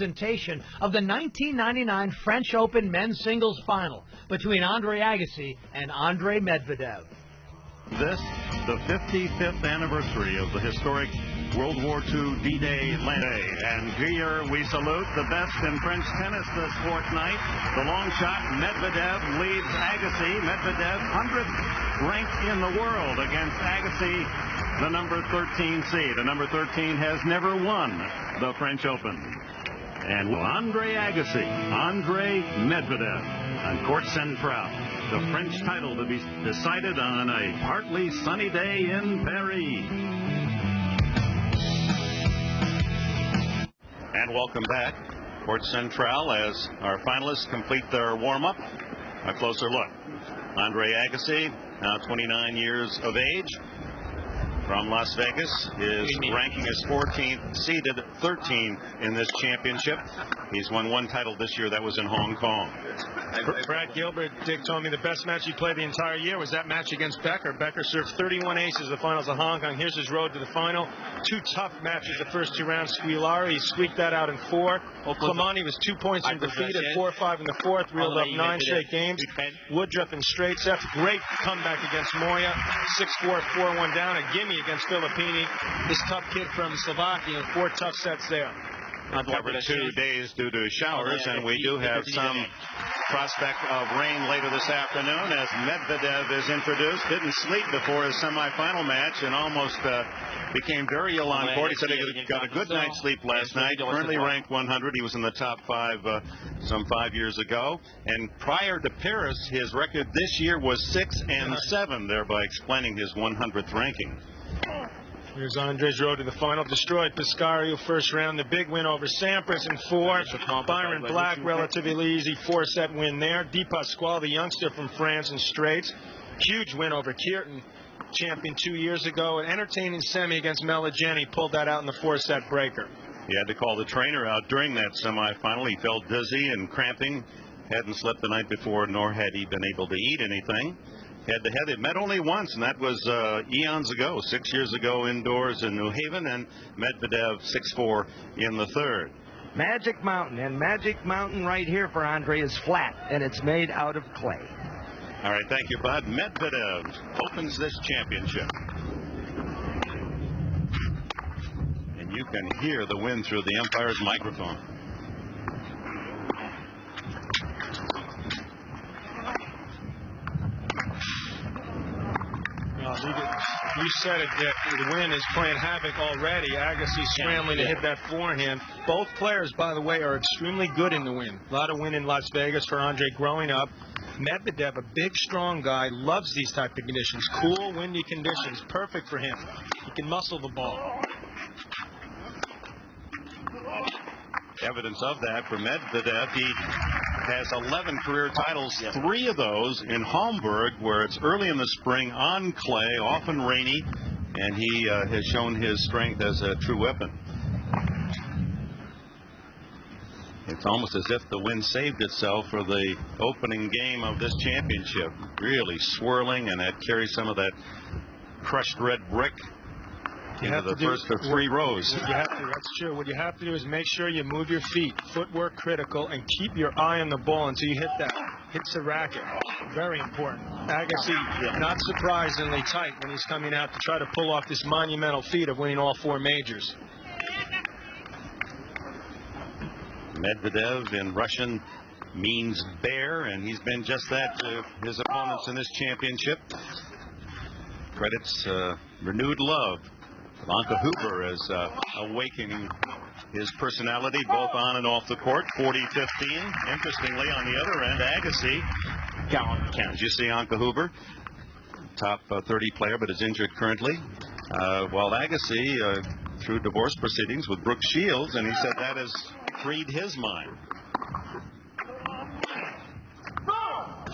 presentation of the 1999 French Open men's singles final between Andre Agassi and Andre Medvedev. This, the 55th anniversary of the historic World War II D-Day land day. And here we salute the best in French tennis this fortnight. The long shot, Medvedev leads Agassi. Medvedev, 100th ranked in the world against Agassi, the number 13 seed. The number 13 has never won the French Open. And Andre Agassi, Andre Medvedev on Court Central. The French title to be decided on a partly sunny day in Paris. And welcome back. Court Central as our finalists complete their warm-up. A closer look. Andre Agassi, now 29 years of age, from Las Vegas. His ranking is 14th, seeded 13 in this championship. He's won one title this year. That was in Hong Kong. Brad Gilbert, Dick told me the best match he played the entire year was that match against Becker. Becker served 31 aces in the finals of Hong Kong. Here's his road to the final. Two tough matches the first two rounds. Squilari, he squeaked that out in 4. Clemani was 2 points from defeat at 4-5 in the 4th. Reeled up 9 straight games. Woodruff in straight sets. Great comeback against Moya. 6-4, 4-1 down. A gimme against Filippini. This tough kid from Slovakia. 4 tough sets there. Covered 2 days due to showers, and we do have some prospect of rain later this afternoon as Medvedev is introduced. Didn't sleep before his semifinal match and almost became very ill on court. He said he got a good night's sleep last night. Currently ranked 100. He was in the top 5 some 5 years ago. And prior to Paris, his record this year was 6-7, thereby explaining his 100th ranking. Here's Andre's road to the final. Destroyed Piscario first round. The big win over Sampras in 4. Byron Black, relatively easy 4-set win there. Di Pasquale, the youngster from France, in straights. Huge win over Kierton, champion 2 years ago. An entertaining semi against Meligeni. Pulled that out in the 4-set breaker. He had to call the trainer out during that semifinal. He felt dizzy and cramping. Hadn't slept the night before, nor had he been able to eat anything. Head-to-head, they met only once, and that was eons ago, 6 years ago indoors in New Haven, and Medvedev 6-4 in the 3rd. Magic Mountain, and Magic Mountain right here for Andre is flat, and it's made out of clay. All right, thank you, Bud. Medvedev opens this championship. And you can hear the wind through the umpire's microphone. You said it, Dick. The wind is playing havoc already. Agassi scrambling to hit that forehand. Both players, by the way, are extremely good in the wind. A lot of wind in Las Vegas for Andre growing up. Medvedev, a big, strong guy, loves these type of conditions. Cool, windy conditions. Perfect for him. He can muscle the ball. Evidence of that for Medvedev. He has 11 career titles, 3 of those in Hamburg, where it's early in the spring on clay, often rainy, and he has shown his strength as a true weapon. It's almost as if the wind saved itself for the opening game of this championship. Really swirling, and that carries some of that crushed red brick into the first of 3 rows. That's true. What you have to do is make sure you move your feet. Footwork critical, and keep your eye on the ball until you hit that. Hits the racket. Very important. Agassi, not surprisingly tight when he's coming out to try to pull off this monumental feat of winning all 4 majors. Medvedev in Russian means bear, and he's been just that to his opponents in this championship. Credits renewed love. Anka Huber is awakening his personality both on and off the court. 40-15. Interestingly, on the other end, Agassi counts. You see Anka Huber, top 30 player, but is injured currently. While Agassi through divorce proceedings with Brooke Shields, and he said that has freed his mind.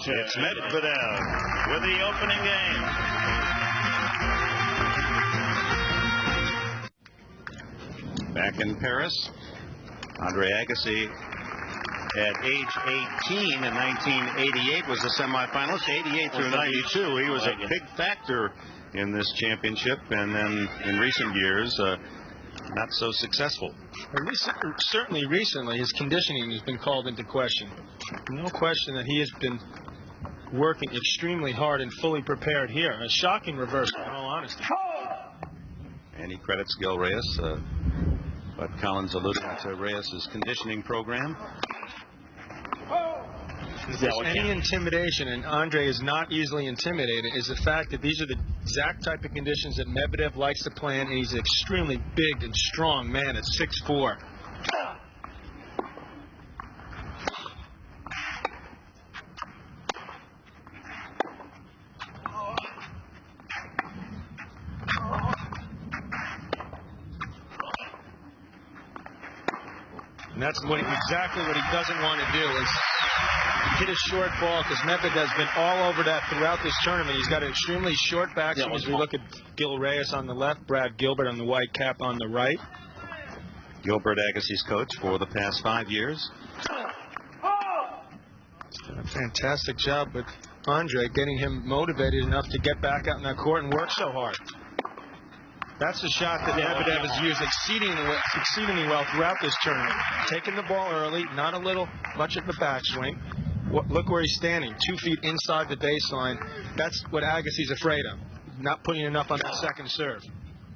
It's Medvedev with the opening game. Back in Paris, Andre Agassi at age 18 in 1988 was a semifinalist. 88 through 92, he was a big factor in this championship, and then in recent years not so successful. At least, certainly recently, his conditioning has been called into question. No question that he has been working extremely hard and fully prepared here. A shocking reversal, in all honesty. And he credits Gil Reyes, but Collins alluded to Reyes' conditioning program. If there's any intimidation, and Andre is not easily intimidated, is the fact that these are the exact type of conditions that Medvedev likes to play in, and he's an extremely big and strong man at 6'4". And that's exactly what he doesn't want to do is hit a short ball, because Medvedev's been all over that throughout this tournament. He's got an extremely short backswing as we look at Gil Reyes on the left, Brad Gilbert on the white cap on the right. Gilbert, Agassi's coach for the past 5 years. He's done a fantastic job with Andre, getting him motivated enough to get back out in that court and work so hard. That's a shot that Medvedev has used exceedingly well throughout this tournament. Taking the ball early, not much of the backswing. Look where he's standing, 2 feet inside the baseline. That's what Agassi's afraid of, not putting enough on that second serve.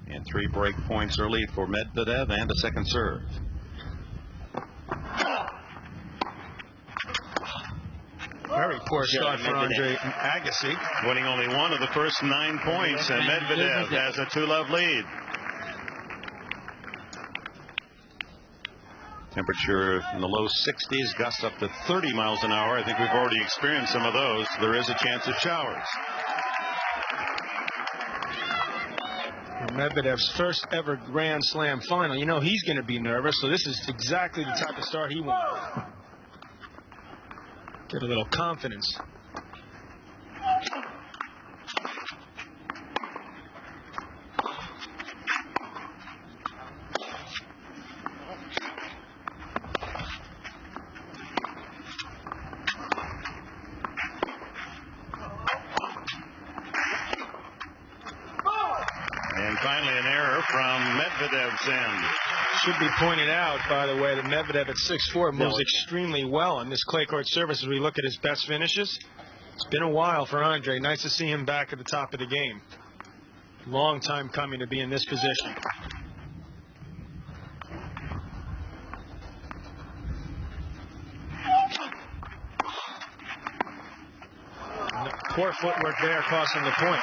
And 3 break points early for Medvedev and a second serve. Very poor start for Andre Agassi. Winning only one of the first 9 points, and Medvedev has a 2-love lead. Temperature in the low 60s, gusts up to 30 miles an hour. I think we've already experienced some of those. There is a chance of showers. Medvedev's first ever Grand Slam final. You know he's going to be nervous, so this is exactly the type of start he wanted. Get a little confidence. And finally an error from Medvedev's end. Should be pointed out, by the way, that Medvedev at 6'4" moves extremely well on this clay court surface as we look at his best finishes. It's been a while for Andre. Nice to see him back at the top of the game. Long time coming to be in this position. Poor footwork there, costing the point.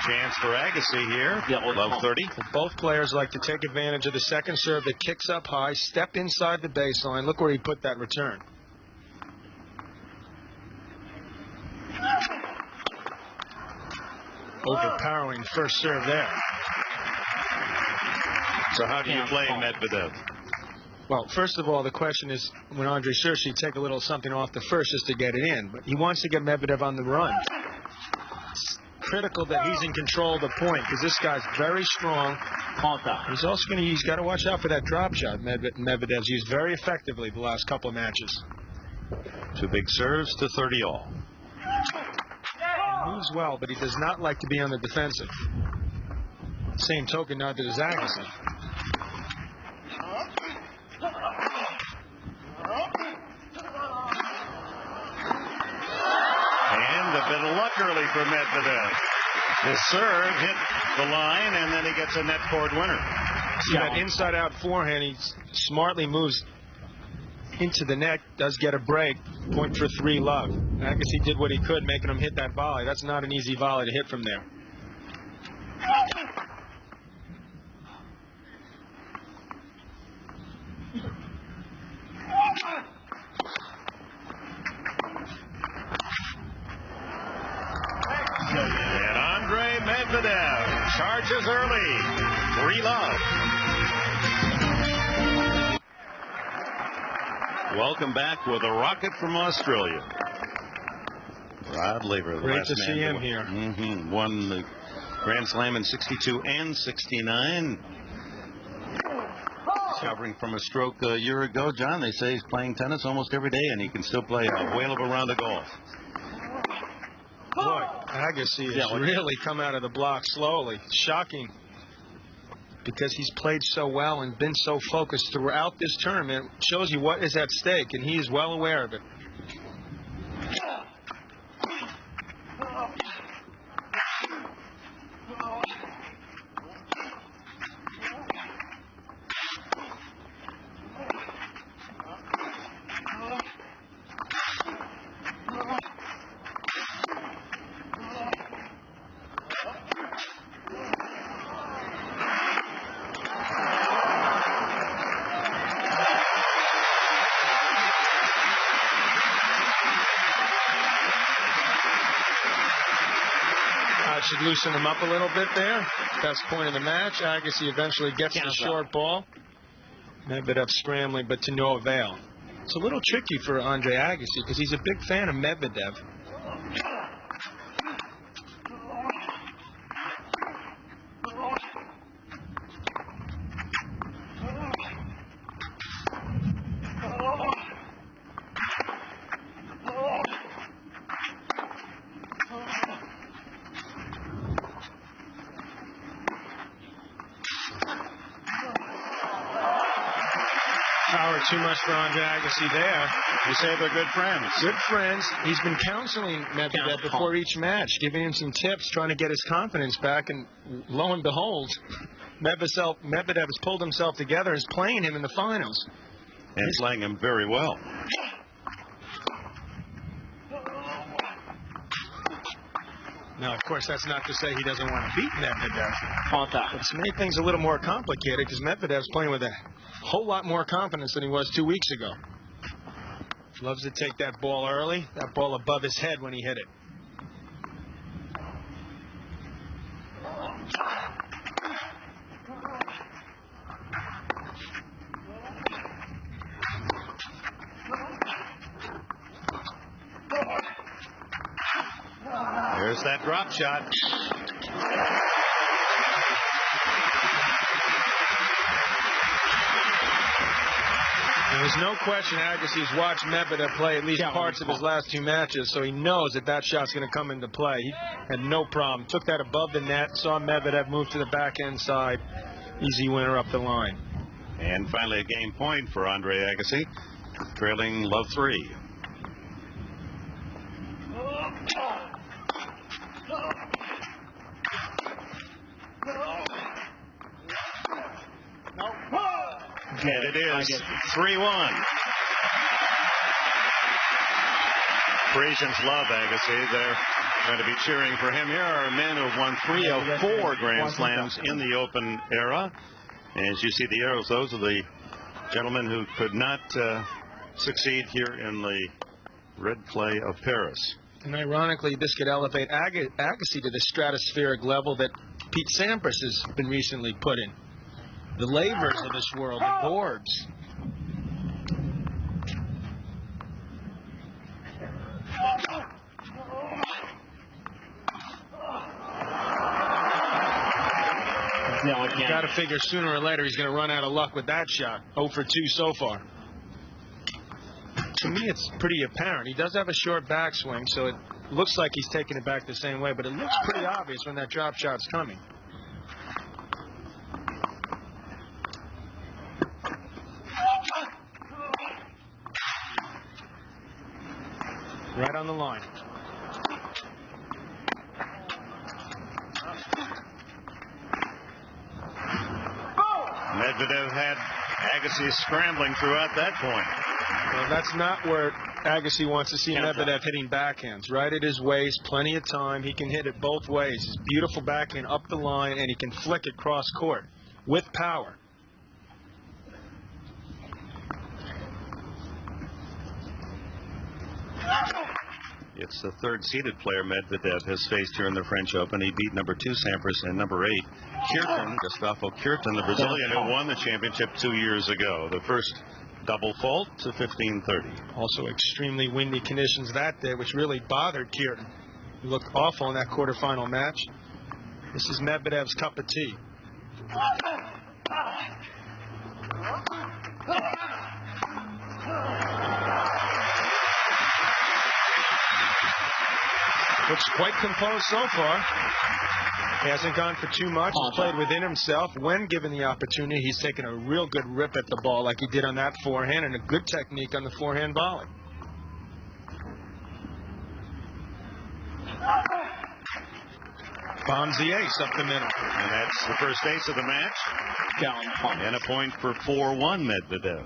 Chance for Agassi here. Love 30. Both players like to take advantage of the second serve that kicks up high, step inside the baseline. Look where he put that return. Overpowering first serve there. So how do you play Medvedev? Well, first of all, the question is, when Andre serves, you take a little something off the first just to get it in. But he wants to get Medvedev on the run. It's critical that he's in control of the point, because this guy's very strong. He's also he's got to watch out for that drop shot Medvedev's used very effectively the last couple of matches. 2 big serves to 30 all. He moves well, but he does not like to be on the defensive. Same token, neither does Agassi. And a bit of luck early for Medvedev. His serve hit the line, and then he gets a net court winner. See that inside-out forehand, he smartly moves into the net, does get a break. Point for 3 love. Agassi did what he could, making him hit that volley. That's not an easy volley to hit from there. And Andre Medvedev charges early. 3 love. Welcome back with a rocket from Australia. Rod Laver, the Great last to man see him here. Won the Grand Slam in 62 and 69. Recovering from a stroke a year ago. John, they say he's playing tennis almost every day, and he can still play a whale of a round of golf. Boy, Agassi has really come out of the block slowly. Shocking because he's played so well and been so focused throughout this tournament. It shows you what is at stake, and he is well aware of it. Should loosen him up a little bit there. Best point of the match. Agassi eventually gets the short ball. Medvedev scrambling, but to no avail. It's a little tricky for Andre Agassi because he's a big fan of Medvedev. Power too much for Andre Agassi there. You say they're good friends. Good friends. He's been counseling Medvedev before each match, giving him some tips, trying to get his confidence back, and lo and behold, Medvedev has pulled himself together and is playing him in the finals. And playing him very well. Now, of course, that's not to say he doesn't want to beat Medvedev. It's made things a little more complicated because Medvedev's playing with a whole lot more confidence than he was 2 weeks ago. Loves to take that ball early, that ball above his head when he hit it. There's that drop shot. There's no question Agassi's watched Medvedev play at least parts of his last two matches, so he knows that that shot's going to come into play. He had no problem. Took that above the net, saw Medvedev move to the backhand side. Easy winner up the line. And finally a game point for Andre Agassi, trailing love 3. And it is 3-1. Parisians love Agassi. They're going to be cheering for him. Here are men who have won 3 of 4 Grand Slams in the Open era. As you see the arrows, those are the gentlemen who could not succeed here in the red clay of Paris. And ironically, this could elevate Agassi to the stratospheric level that Pete Sampras has been recently put in. The Lavers of this world, the Borgs. You got to figure sooner or later he's going to run out of luck with that shot. 0 for 2 so far. To me, it's pretty apparent. He does have a short backswing, so it looks like he's taking it back the same way, but it looks pretty obvious when that drop shot's coming. Right on the line. Medvedev had Agassi scrambling throughout that point. Well, that's not where Agassi wants to see Medvedev hitting backhands. Right at his waist, plenty of time. He can hit it both ways. His beautiful backhand up the line, and he can flick it cross court with power. It's the third-seeded player Medvedev has faced here in the French Open. He beat number 2 Sampras and number 8 Kirten, Gustavo Kirten, the Brazilian who won the championship 2 years ago. The first double fault to 15-30. Also extremely windy conditions that day, which really bothered Kirten. He looked awful in that quarterfinal match. This is Medvedev's cup of tea. Looks quite composed so far. He hasn't gone for too much. He's played within himself. When given the opportunity, he's taken a real good rip at the ball like he did on that forehand, and a good technique on the forehand volley. Bombs the ace up the middle. And that's the first ace of the match. And a point for 4-1 Medvedev.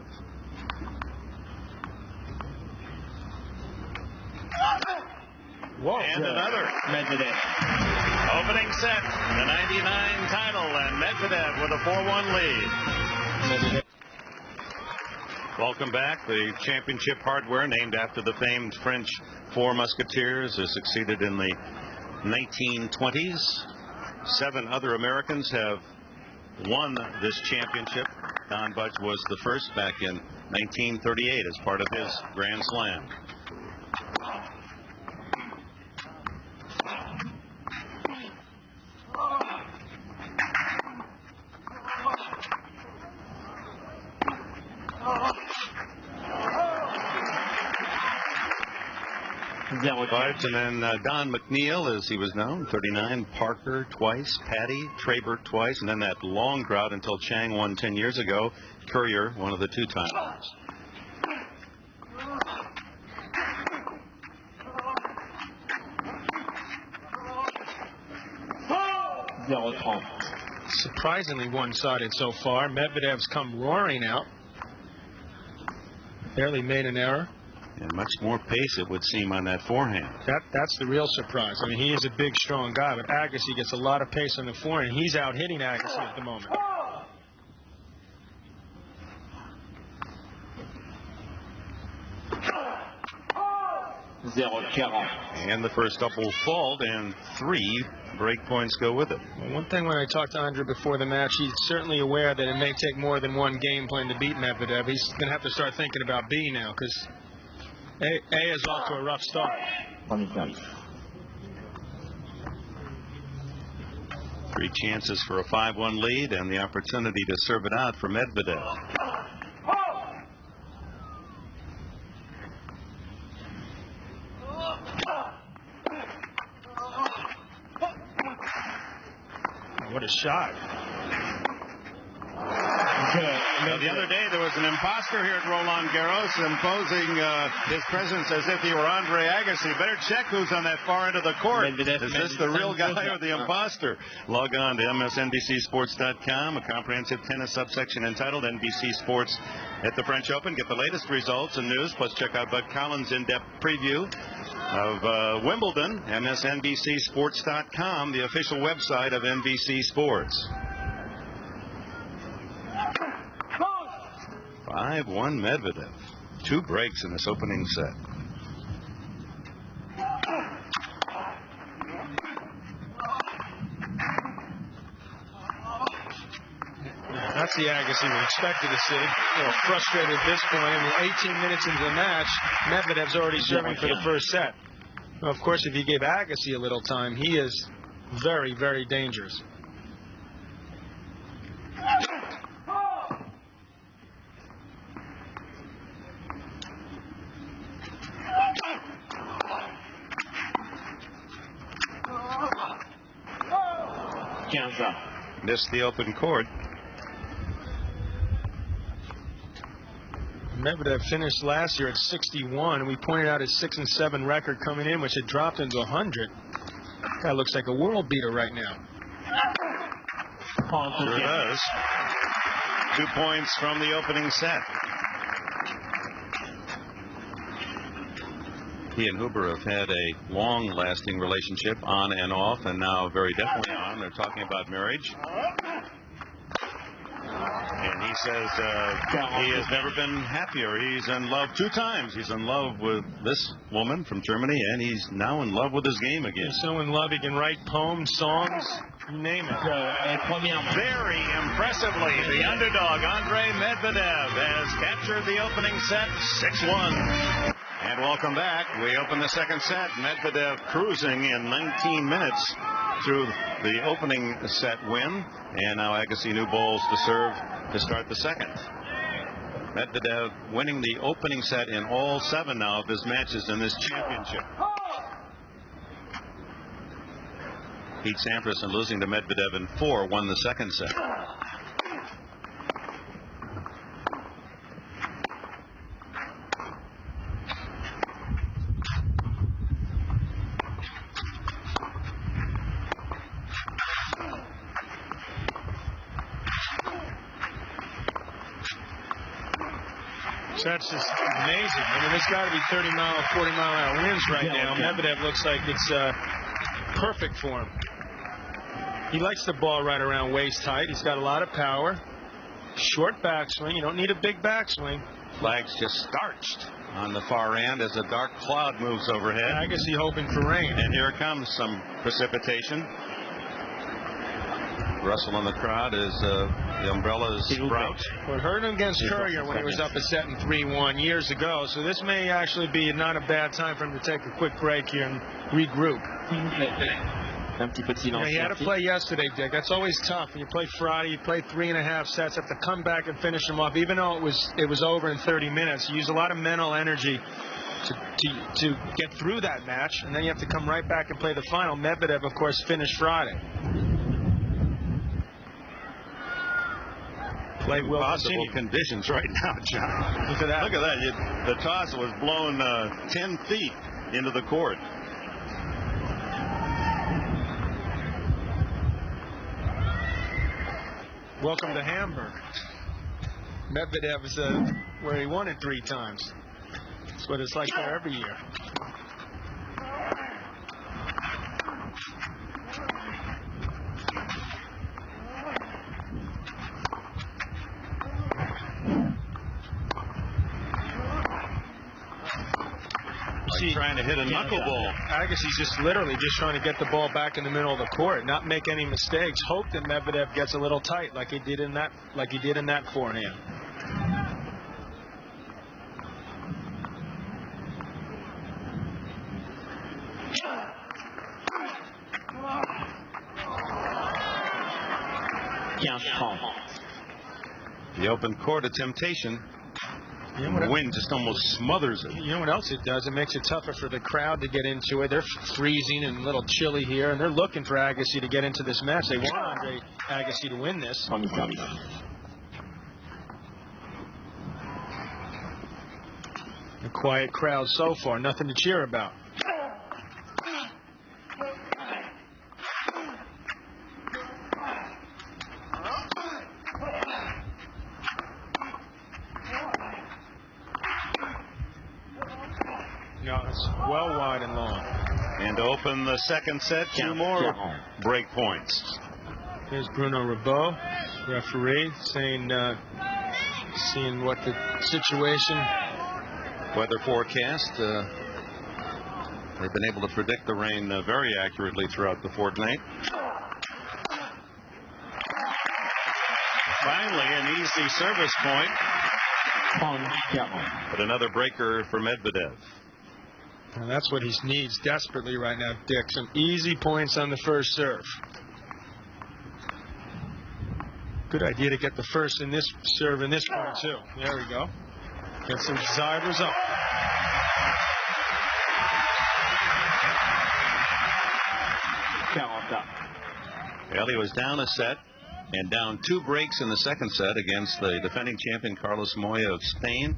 Whoa. And another. Medvedev. Opening set, the 99 title, and Medvedev with a 4-1 lead. Welcome back. The championship hardware, named after the famed French Four Musketeers, is succeeded in the 1920s. 7 other Americans have won this championship. Don Budge was the first back in 1938 as part of his Grand Slam. Budge, and then Don McNeil, as he was known, 39, Parker twice, Patty, Traber twice, and then that long drought until Chang won 10 years ago. Courier, one of the 2-time winners. Surprisingly one-sided so far. Medvedev's come roaring out. Barely made an error. And much more pace, it would seem, on that forehand. That's the real surprise. I mean, he is a big, strong guy, but Agassi gets a lot of pace on the forehand. He's out hitting Agassi at the moment. And the first double fault, and 3 break points go with it. Well, one thing when I talked to Andre before the match, he's certainly aware that it may take more than one game plan to beat Medvedev. He's going to have to start thinking about B now, because A is off to a rough start. 3 chances for a 5-1 lead, and the opportunity to serve it out for Medvedev. What a shot. Now, the other day, there was an imposter here at Roland Garros imposing his presence as if he were Andre Agassi. Better check who's on that far end of the court. Is this the real guy or the imposter? Log on to MSNBCSports.com, a comprehensive tennis subsection entitled NBC Sports at the French Open. Get the latest results and news, plus check out Bud Collins' in-depth preview of Wimbledon. MSNBCSports.com, the official website of NBC Sports. 5-1 Medvedev. 2 breaks in this opening set. That's the Agassi we expected to see. A little frustrated at this point. I mean, 18 minutes into the match, Medvedev's already serving for the first set. Now, of course, if you give Agassi a little time, he is very, very dangerous. Missed the open court. Medvedev finished last year at 61, and we pointed out his 6-7 record coming in, which had dropped into 100. Guy looks like a world beater right now. Sure does. 2 points from the opening set. He and Huber have had a long-lasting relationship, on and off, and now very definitely on. They're talking about marriage. And he says he has never been happier. He's in love 2 times. He's in love with this woman from Germany, and he's now in love with his game again. He's so in love he can write poems, songs, you name it. Very impressively, the underdog, Andre Medvedev, has captured the opening set 6-1. And welcome back. We open the second set. Medvedev cruising in 19 minutes through the opening set win. And now Agassi new balls to serve to start the second. Medvedev winning the opening set in all 7 now of his matches in this championship. Pete Sampras, and losing to Medvedev in 4, won the second set. So that's just amazing. I mean, there's got to be 30-mile, 40-mile-an-hour winds right now. Medvedev looks like it's perfect for him. He likes the ball right around waist height. He's got a lot of power. Short backswing. You don't need a big backswing. Flags just starched on the far end as a dark cloud moves overhead. Agassi hoping for rain. And here comes some precipitation. Rustle in the crowd as the umbrellas sprout. Well, it hurt him against Courier when he was up a set in 3-1 years ago. So this may actually be not a bad time for him to take a quick break here and regroup. He had to play yesterday, Dick. That's always tough. When you play Friday, you play 3.5 sets, have to come back and finish them off. Even though it was over in 30 minutes, you use a lot of mental energy to get through that match, and then you have to come right back and play the final. Medvedev, of course, finished Friday. Play will Possible continue. conditions right now, John. Look at that. Look at that. The toss was blown 10 feet into the court. Welcome to Hamburg. Medvedev is where he won it 3 times. That's what it's like there every year. Like trying to hit a knuckleball. Agassi's just literally just trying to get the ball back in the middle of the court, not make any mistakes. Hope that Medvedev gets a little tight, like he did in that forehand. The open court, a temptation. The wind just almost smothers it. You know what else it does? It makes it tougher for the crowd to get into it. They're freezing and a little chilly here, and they're looking for Agassi to get into this match. They want Andre Agassi to win this. A quiet crowd so far, nothing to cheer about. No, it's well wide and long. And to open the second set, 2 more break points. Here's Bruno Ribot, referee, saying, seeing what the situation. Weather forecast. They've been able to predict the rain very accurately throughout the fortnight. Finally, an easy service point. But another breaker for Medvedev. And that's what he needs desperately right now, Dick. Some easy points on the first serve. Good idea to get the first in this serve in this point, too. There we go. Get some side result. Well, he was down a set and down 2 breaks in the second set against the defending champion Carlos Moya of Spain.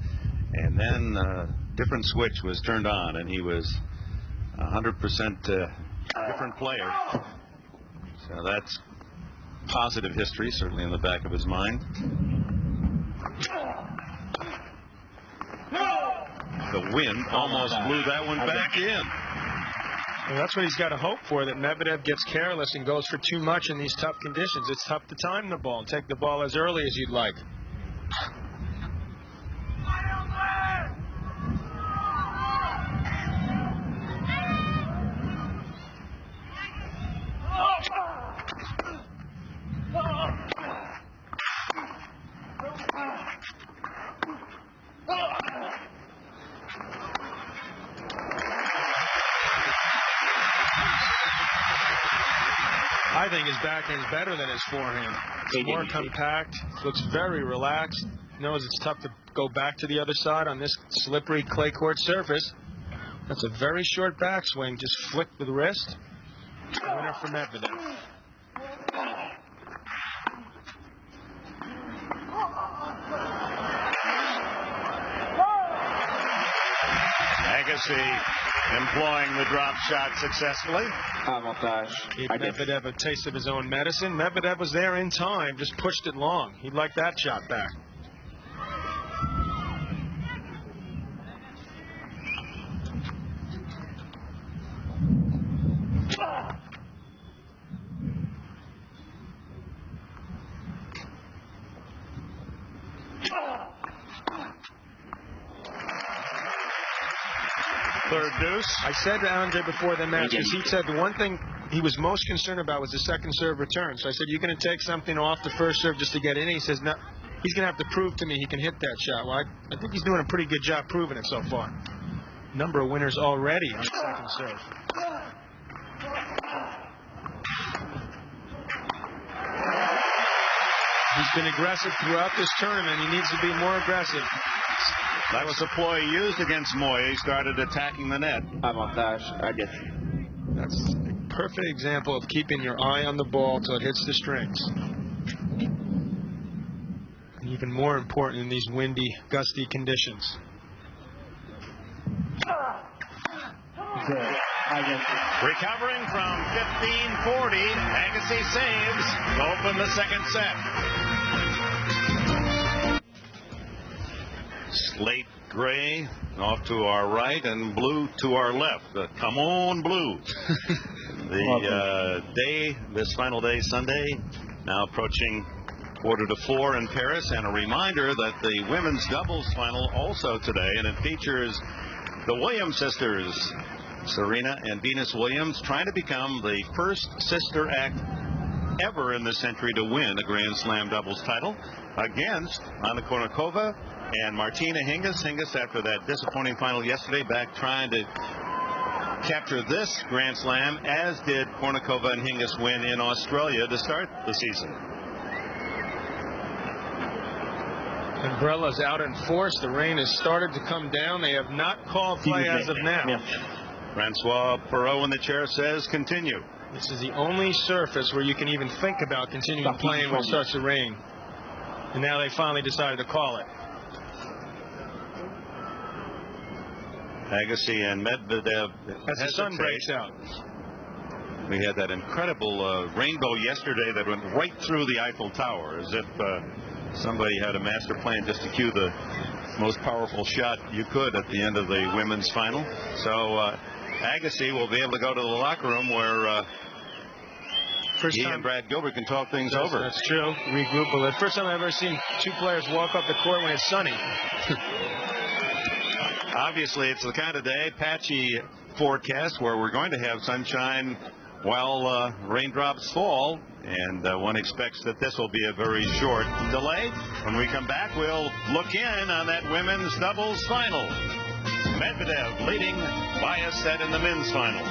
And then different switch was turned on, and he was 100% different player. So that's positive history, certainly in the back of his mind. The wind almost blew that one back in. Well, that's what he's got to hope for, that Medvedev gets careless and goes for too much in these tough conditions. It's tough to time the ball and take the ball as early as you'd like. I think his backhand is better than his forehand. It's more compact, looks very relaxed, knows it's tough to go back to the other side on this slippery clay court surface. That's a very short backswing, just flick with the wrist. Winner for Medvedev. Agassi employing the drop shot successfully. Gave Medvedev a taste of his own medicine. Medvedev was there in time, just pushed it long. He'd like that shot back. Third deuce. I said to Andre before the match, because he said the one thing he was most concerned about was the second serve return. So I said, you're going to take something off the first serve just to get in? He says, no, he's going to have to prove to me he can hit that shot. Well, I think he's doing a pretty good job proving it so far. Number of winners already on second serve. He's been aggressive throughout this tournament. He needs to be more aggressive. That was the ploy he used against Moy. He started attacking the net. That's a perfect example of keeping your eye on the ball till it hits the strings. And even more important in these windy, gusty conditions. Recovering from 15-40, Agassi saves to open the second set. Slate gray off to our right and blue to our left. Come on, blue. This final day, Sunday, now approaching 3:45 in Paris. And a reminder that the women's doubles final also today, and it features the Williams sisters, Serena and Venus Williams, trying to become the first sister act ever in this century to win a Grand Slam doubles title against Anna Kournikova and Martina Hingis. Hingis, after that disappointing final yesterday, back trying to capture this Grand Slam, as did Kournikova and Hingis win in Australia to start the season. Umbrella's out in force. The rain has started to come down. They have not called play as of now. Francois Perrault in the chair says continue. This is the only surface where you can even think about continuing playing when it starts to rain. And now they finally decided to call it. Agassi and Medvedev. As the sun breaks out. We had that incredible rainbow yesterday that went right through the Eiffel Tower, as if somebody had a master plan just to cue the most powerful shot you could at the end of the women's final. So Agassi will be able to go to the locker room where he and Brad Gilbert can talk things over. That's true. Regroup. Well, the first time I've ever seen two players walk off the court when it's sunny. Obviously, it's the kind of day, patchy forecast, where we're going to have sunshine while raindrops fall, and one expects that this will be a very short delay. When we come back, we'll look in on that women's doubles final. Medvedev leading by a set in the men's final.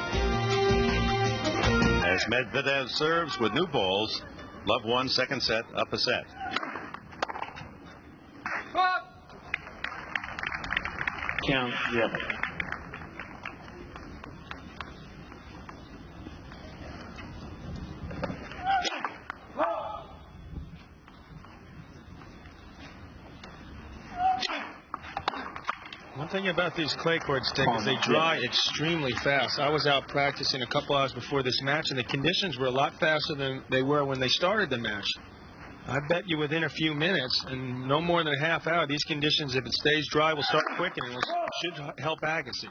As Medvedev serves with new balls, Love won second set, up a set. Count, yep. One thing about these clay courts, Dick, is they dry extremely fast. I was out practicing a couple hours before this match, and the conditions were a lot faster than they were when they started the match. I bet you within a few minutes, and no more than a half hour, these conditions, if it stays dry, will start quickening, which should help Agassi.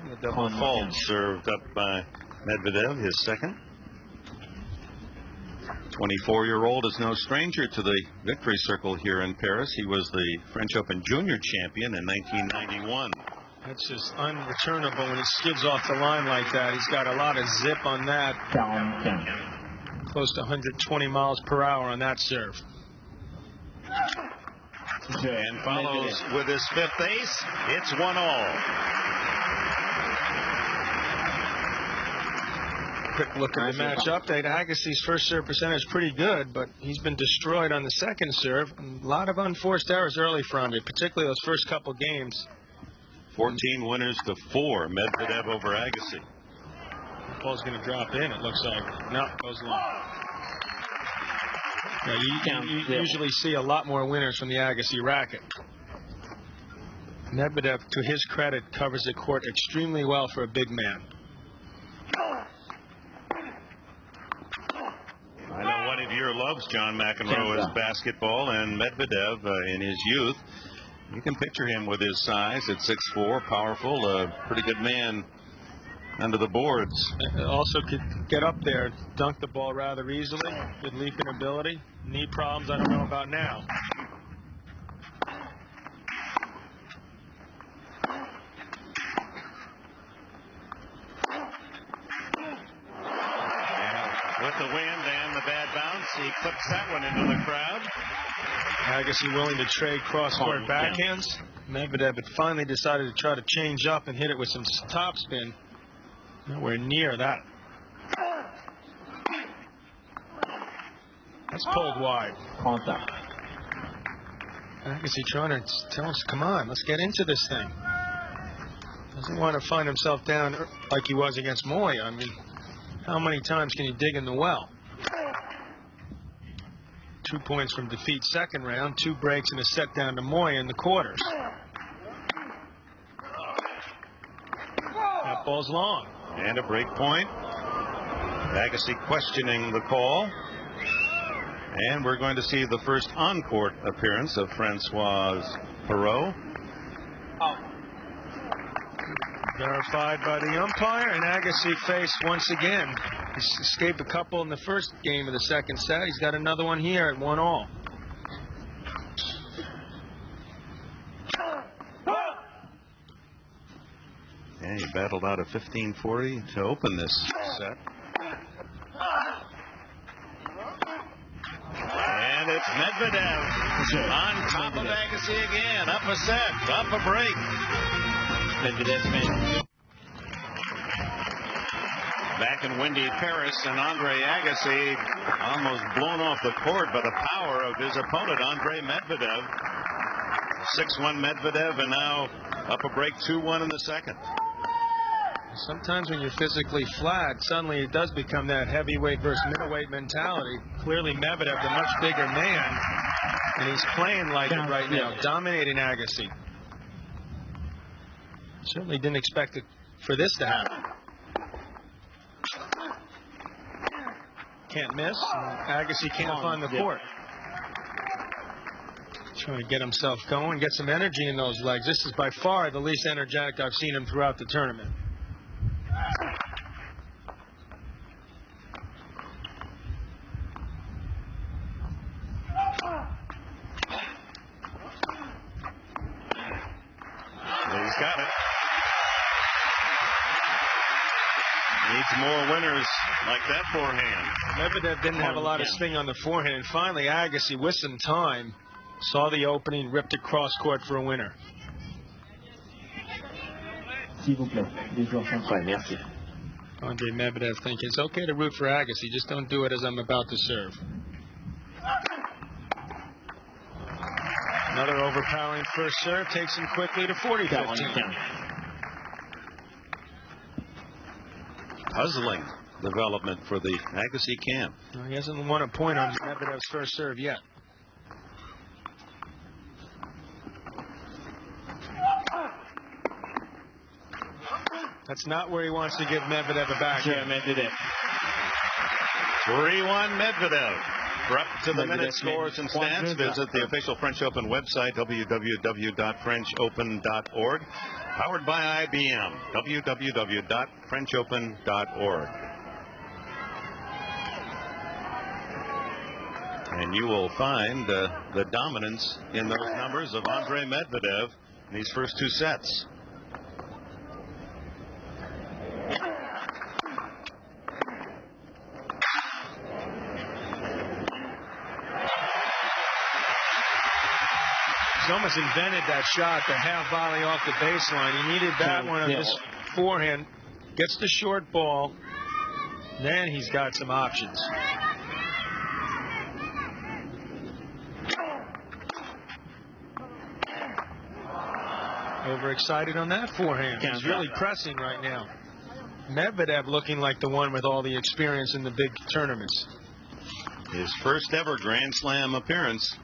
And the double fault served up by Medvedev, his second. 24-year-old is no stranger to the victory circle here in Paris. He was the French Open Junior champion in 1991. That's just unreturnable when it skids off the line like that. He's got a lot of zip on that. Close to 120 miles per hour on that serve. And follows with his fifth ace. It's 1-all. Quick look at the match update. Agassi's first serve percentage is pretty good, but he's been destroyed on the second serve. A lot of unforced errors early from him, particularly those first couple games. 14 winners to 4. Medvedev over Agassi. The ball's going to drop in, it looks like. No, goes long. You usually see a lot more winners from the Agassi racket. Medvedev, to his credit, covers the court extremely well for a big man. I know one of your loves, John McEnroe, is basketball, and Medvedev in his youth. You can picture him with his size at 6'4", powerful, a pretty good man under the boards. Also could get up there, dunk the ball rather easily, good leaping ability. Knee problems, I don't know about now. With the wind and the bad bounce, he clips that one into the crowd. Agassi willing to trade cross-court backhands. Medvedev had finally decided to try to change up and hit it with some topspin. Nowhere near that. That's pulled wide. Agassi trying to tell us, come on, let's get into this thing. Doesn't want to find himself down like he was against Moy. I mean, how many times can you dig in the well? 2 points from defeat second round, 2 breaks and a set down to Moy in the quarters. That ball's long. And a break point. Agassi questioning the call. And we're going to see the first on-court appearance of Francois Perrault. Verified by the umpire, and Agassi faced once again. He's escaped a couple in the first game of the second set. He's got another one here at 1-all. And he battled out a 15-40 to open this set. And it's Medvedev on top of Agassi again. Up a set, up a break. Back in windy Paris, and Andre Agassi almost blown off the court by the power of his opponent, Andre Medvedev. 6-1 Medvedev, and now up a break 2-1 in the second. Sometimes when you're physically flat, suddenly it does become that heavyweight versus middleweight mentality. Clearly Medvedev, the much bigger man, and he's playing like it right now, dominating Agassi. Certainly didn't expect it for this to happen. Can't miss. Agassi can't find the court. Trying to get himself going, get some energy in those legs. This is by far the least energetic I've seen him throughout the tournament. He's got it. Needs more winners like that forehand. Medvedev didn't have a lot of swing on the forehand, and finally Agassi, with some time, saw the opening, ripped it cross court for a winner. Andre Medvedev thinking it's okay to root for Agassi, just don't do it as I'm about to serve. Another overpowering first serve takes him quickly to 40-15. Puzzling development for the Agassi camp. He hasn't won a point on Medvedev's first serve yet. That's not where he wants to give Medvedev a backhand. 3-1 Medvedev. For up to the minute scores and stats, visit the official French Open website, www.frenchopen.org. Powered by IBM, www.frenchopen.org. And you will find the dominance in those numbers of Andre Medvedev in these first 2 sets. He's almost invented that shot, the half volley off the baseline. He needed that one on this forehand. Gets the short ball. Then he's got some options. Overexcited on that forehand. He's really pressing right now. Medvedev looking like the one with all the experience in the big tournaments. his first ever Grand Slam appearance.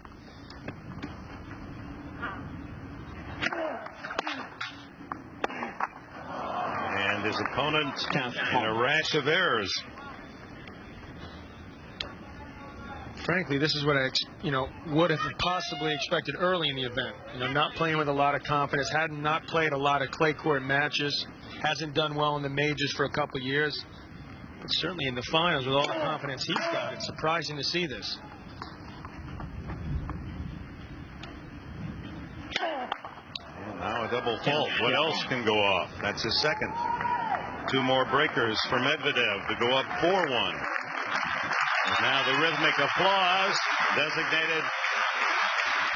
And his opponent in a rash of errors. Frankly, this is what I, would have possibly expected early in the event. Not playing with a lot of confidence, had not played a lot of clay court matches, hasn't done well in the majors for a couple years. But certainly in the finals, with all the confidence he's got, it's surprising to see this. And now a double fault. What else can go off? That's his second. Two more breakers for Medvedev to go up 4-1. And now the rhythmic applause designated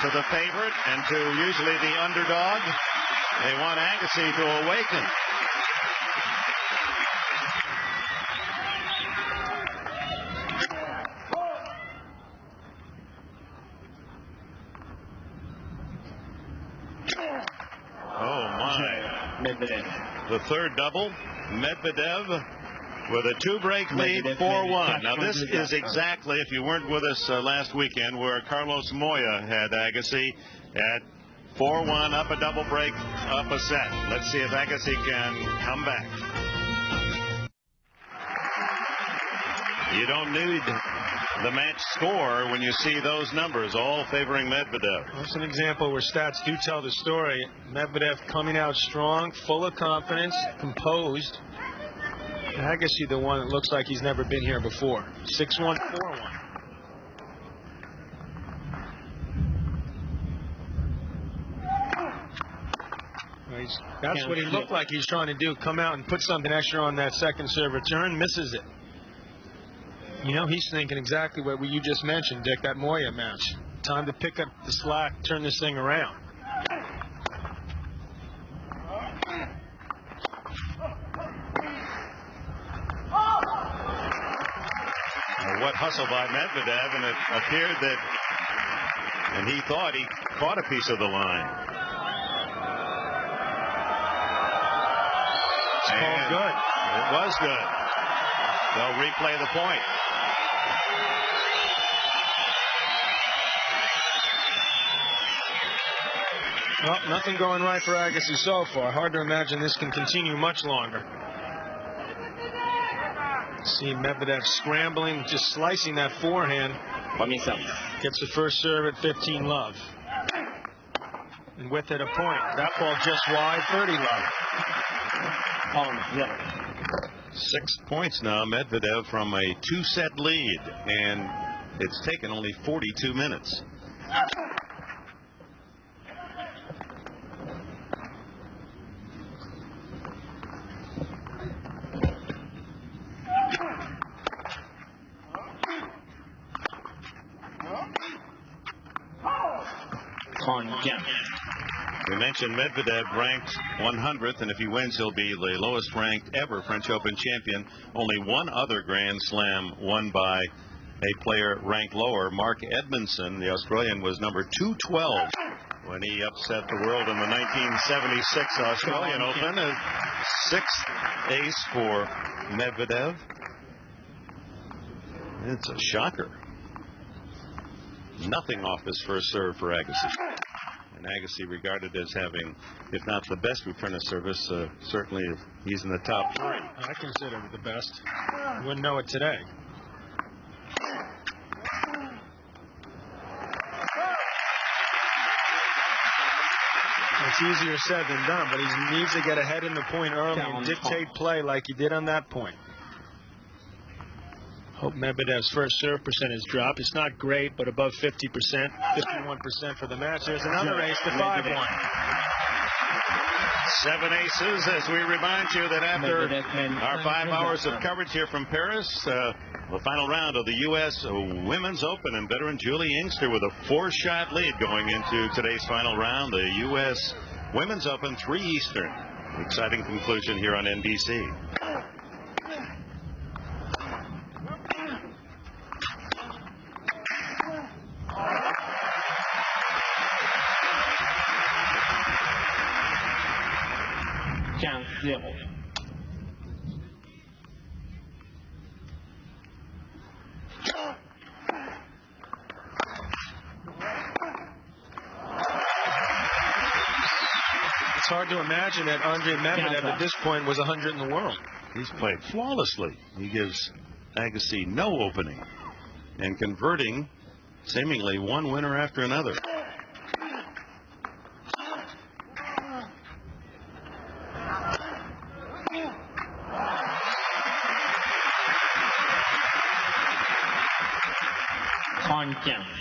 to the favorite and to usually the underdog. They want Agassi to awaken. Oh my. Medvedev. The third double. Medvedev with a two-break lead, 4-1. Now, this is exactly, if you weren't with us last weekend, where Carlos Moya had Agassi at 4-1, up a double break, up a set. Let's see if Agassi can come back. You don't need the match score when you see those numbers, all favoring Medvedev. That's an example where stats do tell the story. Medvedev coming out strong, full of confidence, composed. Agassi, the one that looks like he's never been here before. 6-1, 4-1. That's what he looked like he's trying to do. Come out and put something extra on that second serve return. Misses it. He's thinking exactly what you just mentioned, Dick, that Moya match. Time to pick up the slack, turn this thing around. What hustle by Medvedev, and it appeared that, and he thought he caught a piece of the line. It's called good. It was good. They'll replay the point. Well, nothing going right for Agassi so far. Hard to imagine this can continue much longer. See Medvedev scrambling, just slicing that forehand. Gets the first serve at 15-love. And with it a point. That ball just wide, 30-love. 6 points now, Medvedev from a two-set lead, and it's taken only 42 minutes. We mentioned Medvedev ranked 100th, and if he wins, he'll be the lowest ranked ever French Open champion. Only one other Grand Slam won by a player ranked lower. Mark Edmondson, the Australian, was number 212 when he upset the world in the 1976 Australian Open. A sixth ace for Medvedev. It's a shocker. Nothing off his first serve for Agassi. And Agassi regarded as having, if not the best return of service, certainly he's in the top three. I consider it the best. You wouldn't know it today. It's easier said than done, but he needs to get ahead in the point early and dictate play like he did on that point. Hope Medvedev's first serve percentage drop. It's not great, but above 50%, 51% for the match. There's another ace to 5-1. 7 aces, as we remind you that after our 5 hours of coverage here from Paris, the final round of the U.S. Women's Open, and veteran Julie Inkster with a 4-shot lead going into today's final round. The U.S. Women's Open, 3 Eastern. Exciting conclusion here on NBC. hard to imagine that Andre Medvedev at this point was 100 in the world. He's played flawlessly. He gives Agassi no opening and converting seemingly one winner after another.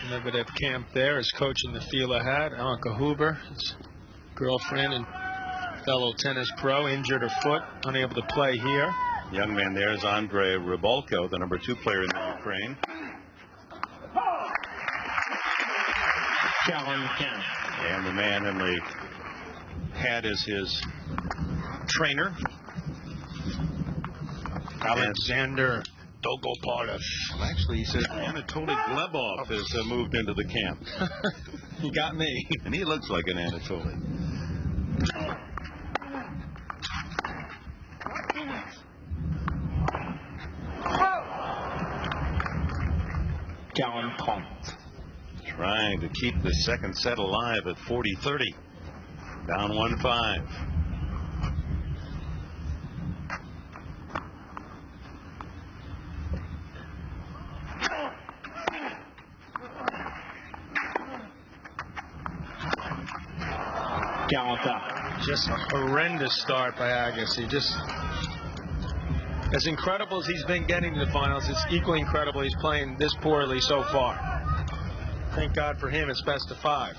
Medvedev camp there is coaching the field ahead. Anka Huber, his girlfriend and fellow tennis pro, injured her foot, unable to play here. Young man there is Andrei Rybulko, the #2 player in the Ukraine. And the man in the hat is his trainer, Alexander Dolgopolov. Actually, he says Anatoly Glebov has moved into the camp. He got me. And he looks like an Anatoly. Trying to keep the second set alive at 40-30. Down 1-5. Just a horrendous start by Agassi. Just as incredible as he's been getting to the finals, it's equally incredible he's playing this poorly so far. Thank God for him, it's best of 5.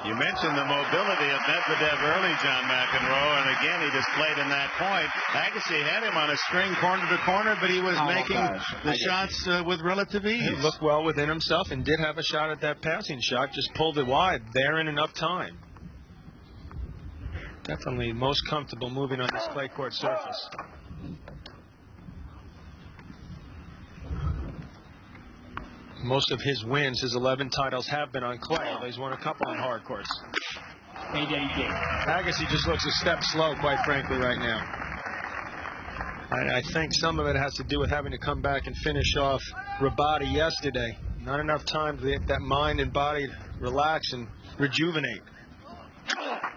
You mentioned the mobility of Medvedev early, John McEnroe, and again he displayed in that point. Agassi had him on a string corner to corner, but he was making the shots with relative ease. He looked well within himself and did have a shot at that passing shot, just pulled it wide there in enough time. Definitely most comfortable moving on this clay court surface. Most of his wins, his 11 titles, have been on clay, although he's won a couple on hard courts. Agassi just looks a step slow, quite frankly, right now. I think some of it has to do with having to come back and finish off Rabati yesterday. Not enough time to get that mind and body relax and rejuvenate.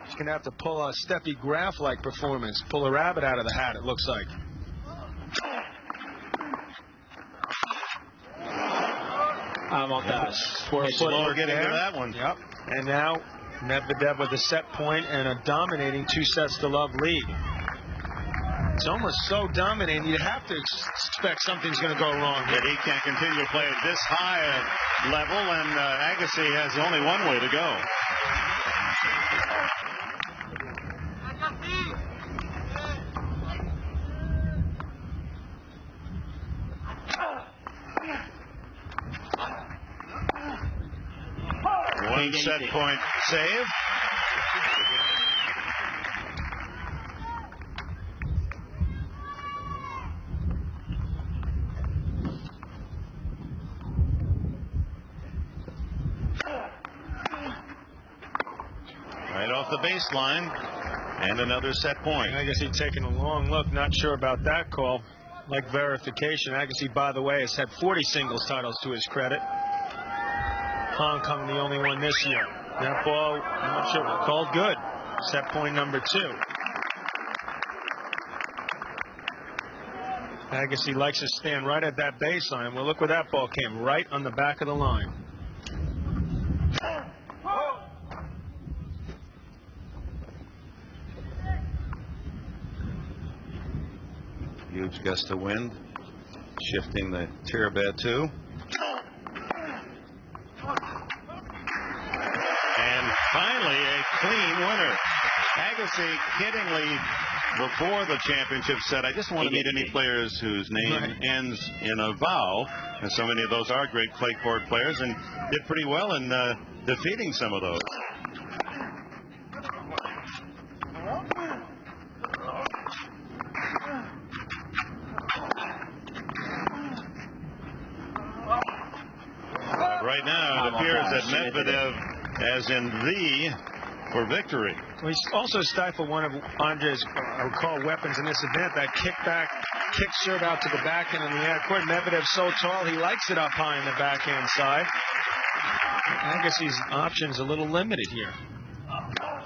He's going to have to pull a Steffi Graf-like performance, pull a rabbit out of the hat, it looks like. Slow getting to that one. Yep. And now Medvedev with a set point and a dominating 2-0 lead. It's almost so dominating you have to expect something's going to go wrong here. But he can't continue to play at this high a level, and Agassi has only one way to go. One set point save. Right off the baseline, and another set point. Agassi taking a long look, not sure about that call. Like verification, Agassi, by the way, has had 40 singles titles to his credit. Hong Kong the only one this year. That ball, I'm not sure, called good. Set point number 2. Agassi likes to stand right at that baseline. Well, look where that ball came, right on the back of the line. Huge gust of wind, shifting the tier bed too. And finally, a clean winner. Agassi kiddingly before the championship said, I just want to meet any players whose name ends in a vowel. And so many of those are great clay court players, and did pretty well in defeating some of those. Right now, it appears that Medvedev as in the for victory. Well, he's also stifled one of Andre's, I would call, weapons in this event, that kick serve out to the backhand in the air court. Medvedev's so tall, he likes it up high on the backhand side. Agassi's options a little limited here.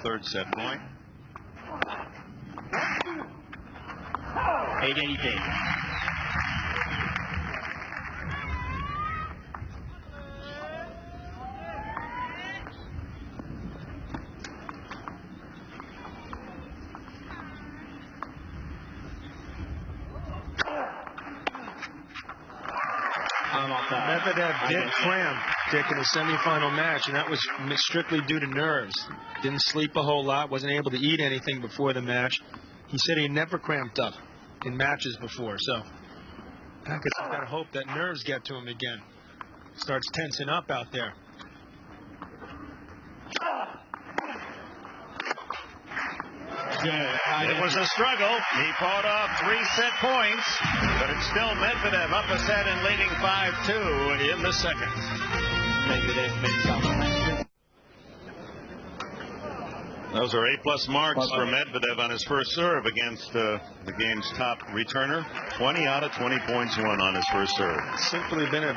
Third set point. 8-8. Medvedev did cram, Dick, in the semifinal match, and that was strictly due to nerves. Didn't sleep a whole lot, wasn't able to eat anything before the match. He said he never cramped up in matches before, so I guess I've got to hope that nerves get to him again. Starts tensing up out there. It was a struggle. He fought off 3 set points, but it's still Medvedev up a set and leading 5-2 in the second. Those are A+ marks for Medvedev on his first serve against the game's top returner. 20 out of 20 points won on his first serve. Simply been a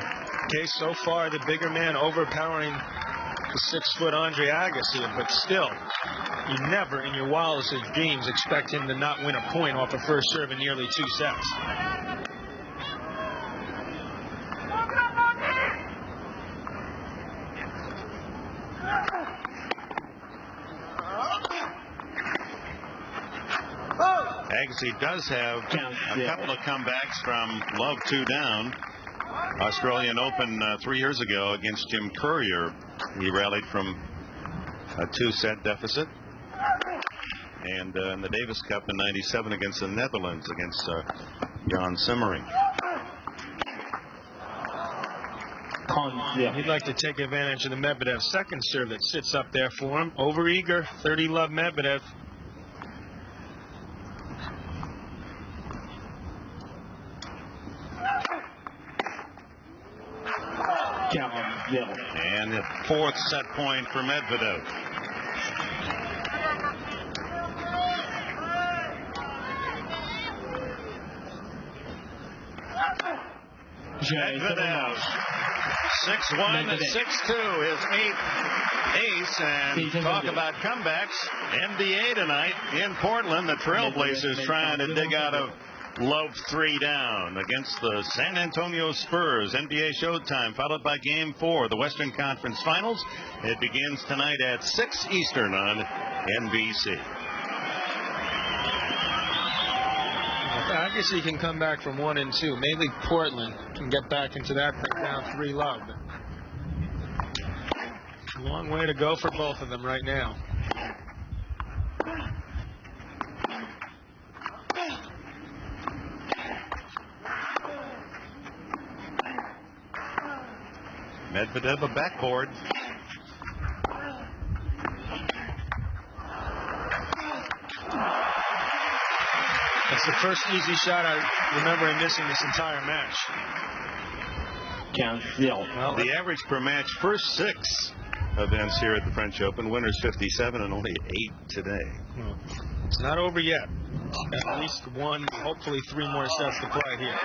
case so far, the bigger man overpowering the 6-foot Andre Agassi, but still, you never in your wildest dreams expect him to not win a point off a first serve in nearly 2 sets. Agassi does have a couple of comebacks from love 2 down. Australian Open 3 years ago against Jim Courier. He rallied from a 2-set deficit. And in the Davis Cup in '97 against the Netherlands against Jan Simmering. He'd like to take advantage of the Medvedev second serve that sits up there for him. Overeager, 30 love Medvedev. And the 4th set point for Medvedev. Medvedev 6-1 and 6-2, his 8th ace. And talk about comebacks. NBA tonight in Portland. The Trailblazers trying to dig out of love 3 down against the San Antonio Spurs. NBA Showtime, followed by Game 4, the Western Conference Finals. It begins tonight at 6 Eastern on NBC. I guess he can come back from 1 and 2. Maybe Portland can get back into that thing down 3 love. A long way to go for both of them right now. Medvedev a backboard. That's the first easy shot I remember him missing this entire match. Well, the average per match, first 6 events here at the French Open, winners 57 and only 8 today. Well, it's not over yet. At least 1, hopefully 3 more sets to play here.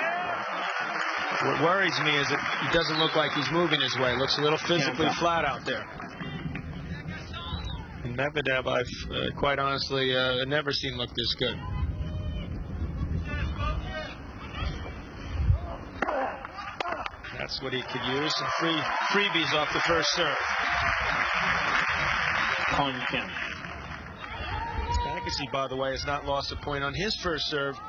What worries me is that he doesn't look like he's moving his way. Looks a little physically flat out there. And Medvedev, I've quite honestly never seen look this good. That's what he could use. Some freebies off the first serve. Agassi, by the way, has not lost a point on his first serve.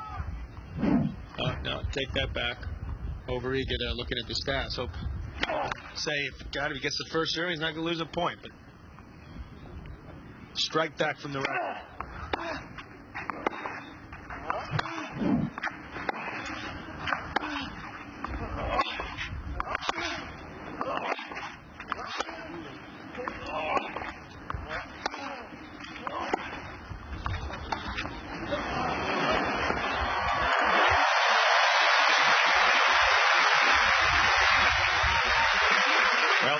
No, take that back. Overeager looking at the stats. Hope, say, if he gets the first serve, he's not going to lose a point. But strike back from the right.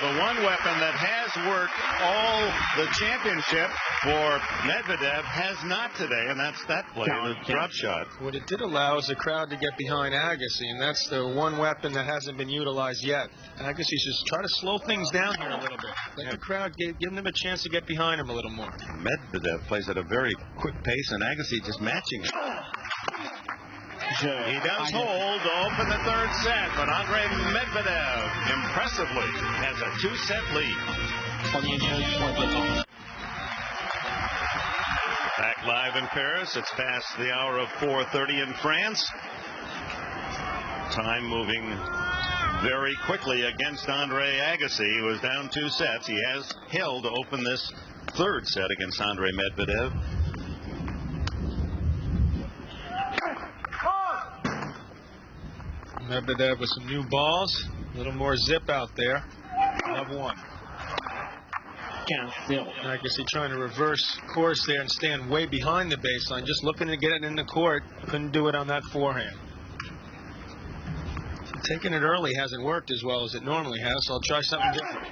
the one weapon that has worked all the championship for Medvedev has not today, and that's that play, the drop shot. What it did allow is the crowd to get behind Agassi, and that's the one weapon that hasn't been utilized yet. Agassi should try to slow things down here a little bit. Let the crowd give them a chance to get behind him a little more. Medvedev plays at a very quick pace, and Agassi just matching it. He does hold to open the third set, but Andre Medvedev impressively has a 2-set lead. Back live in Paris. It's past the hour of 4:30 in France. Time moving very quickly against Andre Agassi. He was down 2 sets. He has held to open this third set against Andre Medvedev. Medvedev with some new balls, a little more zip out there. Love 1. Agassi trying to reverse course there and stand way behind the baseline, just looking to get it in the court. Couldn't do it on that forehand. Taking it early hasn't worked as well as it normally has, so I'll try something different.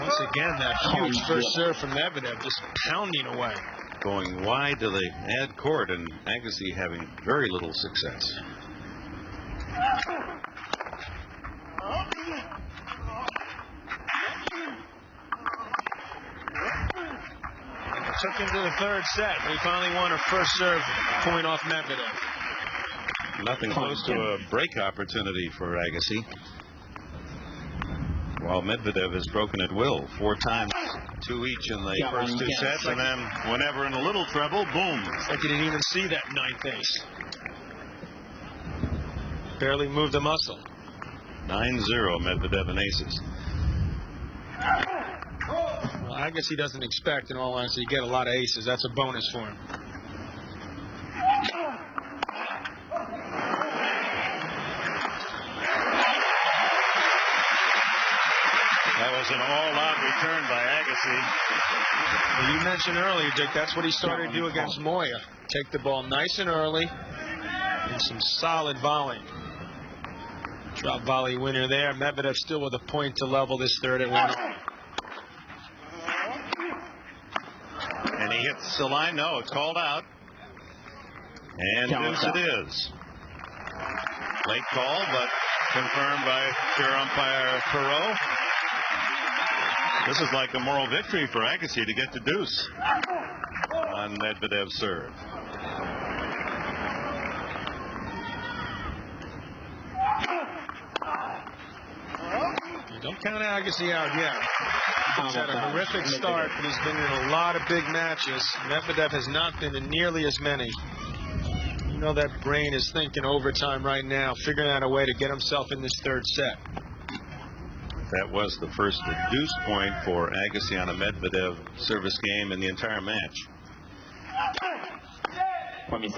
Once again, that huge first serve from Medvedev, just pounding away. Going wide to the ad court, and Agassi having very little success. Took him to the third set. He finally won a first serve point off Medvedev. Nothing close to a break opportunity for Agassi. While Medvedev has broken at will 4 times, 2 each in the first 2 sets, and then whenever in a little trouble, boom. It's like he didn't even see that 9th ace. Barely moved a muscle. 9-0 Medvedev and aces. Well, Agassi doesn't expect, in all honesty, to get a lot of aces. That's a bonus for him. That was an all-out return by Agassi. Well, you mentioned earlier, Dick, that's what he started to do against Moya. Take the ball nice and early and some solid volley. Drop volley winner there. Medvedev still with a point to level this third at 1. And he hits the line. No, it's called out. And deuce it is. Late call, but confirmed by chair umpire Perot. This is like a moral victory for Agassi to get the deuce on Medvedev's serve. Don't count Agassi out yet. He's had a horrific start, but he's been in a lot of big matches. Medvedev has not been in nearly as many. You know that brain is thinking overtime right now, figuring out a way to get himself in this third set. That was the first deuce point for Agassi on a Medvedev service game in the entire match. He's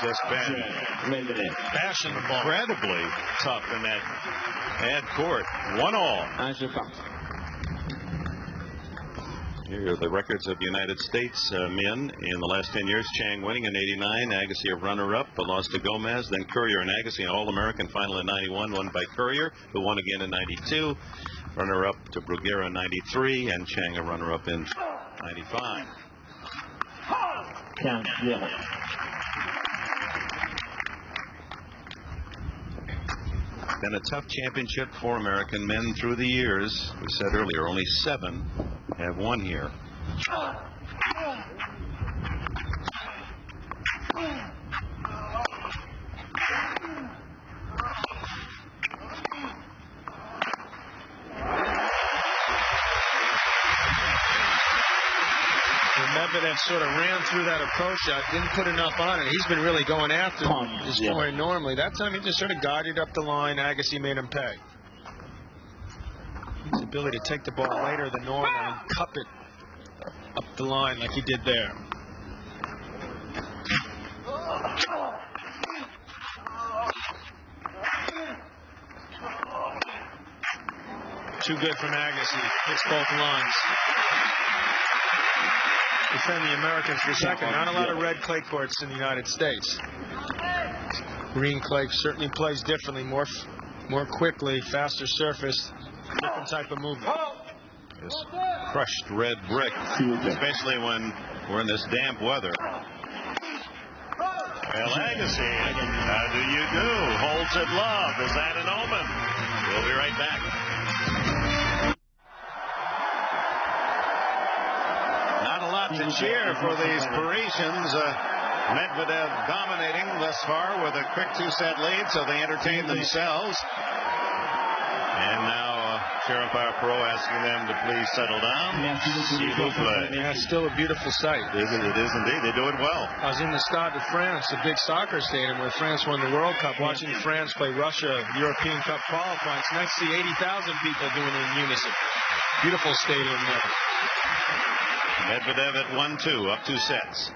just been Bashing the ball. incredibly tough in that ad court. 1-all. Here are the records of United States men in the last 10 years. Chang winning in '89, Agassi a runner-up, but lost to Gomez. Then Courier and Agassi, an All-American final in '91, won by Courier, who won again in '92. Runner-up to Bruguera in '93, and Chang a runner-up in '95. Been a tough championship for American men through the years. We said earlier, only 7 have won here. Medvedev sort of ran through that approach shot, didn't put enough on it. He's been really going after his scoring normally. That time he just sort of guided up the line. Agassi made him pay. His ability to take the ball later than normal and cup it up the line like he did there. Too good from Agassi. Hits both lines. Defend the Americans for second. Not a lot of red clay courts in the United States. Green clay certainly plays differently, more quickly, faster surface, different type of movement. This crushed red brick, especially when we're in this damp weather. Well, Agassi, how do you do? Holds it love. Is that an omen? We'll be right back. Not a lot to cheer for these Parisians. Medvedev dominating thus far with a quick 2-set lead, so they entertain themselves. And now Sheriff our pro asking them to please settle down. Yeah, it's still a beautiful sight. It is indeed. They do it well. I was in the Stade de France, a big soccer stadium where France won the World Cup, watching France play Russia European Cup qualifying. It's nice to see 80,000 people doing it in unison. Beautiful stadium there. Medvedev at 1-2, up 2 sets.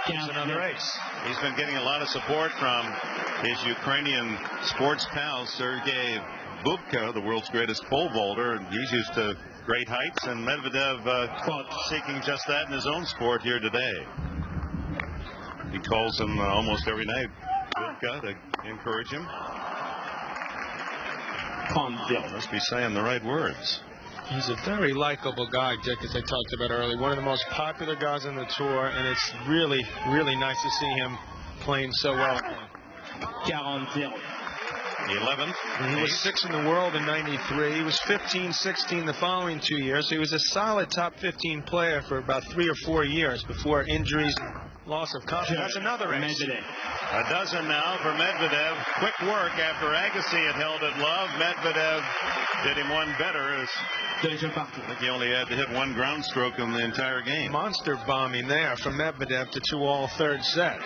Here's another ace. He's been getting a lot of support from his Ukrainian sports pal, Sergei Bubka, the world's greatest pole vaulter. He's used to great heights, and Medvedev seeking just that in his own sport here today. He calls him almost every night, Bubka, to encourage him. Must be saying the right words. He's a very likable guy, Dick, as I talked about earlier. One of the most popular guys on the tour, and it's really, really nice to see him playing so well. 11th. He was 6th in the world in '93. He was 15, 16 the following 2 years. So he was a solid top 15 player for about 3 or 4 years before injuries, loss of confidence. That's another ace. A dozen now for Medvedev. Quick work after Agassi had held it love. Medvedev did him one better. I think he only had to hit one ground stroke in the entire game. Monster bombing there from Medvedev to 2-all third set.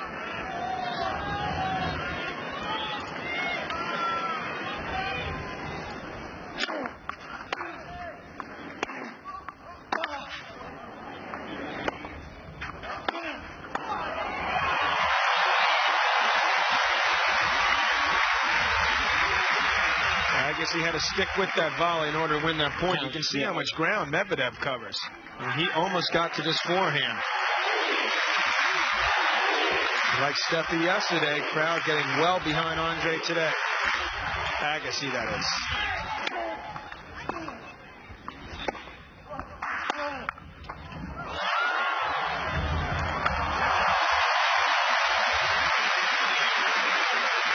He had to stick with that volley in order to win that point. You can see how much ground Medvedev covers. And he almost got to this forehand. Like Steffi yesterday, crowd getting well behind Andre today. Agassi, that is.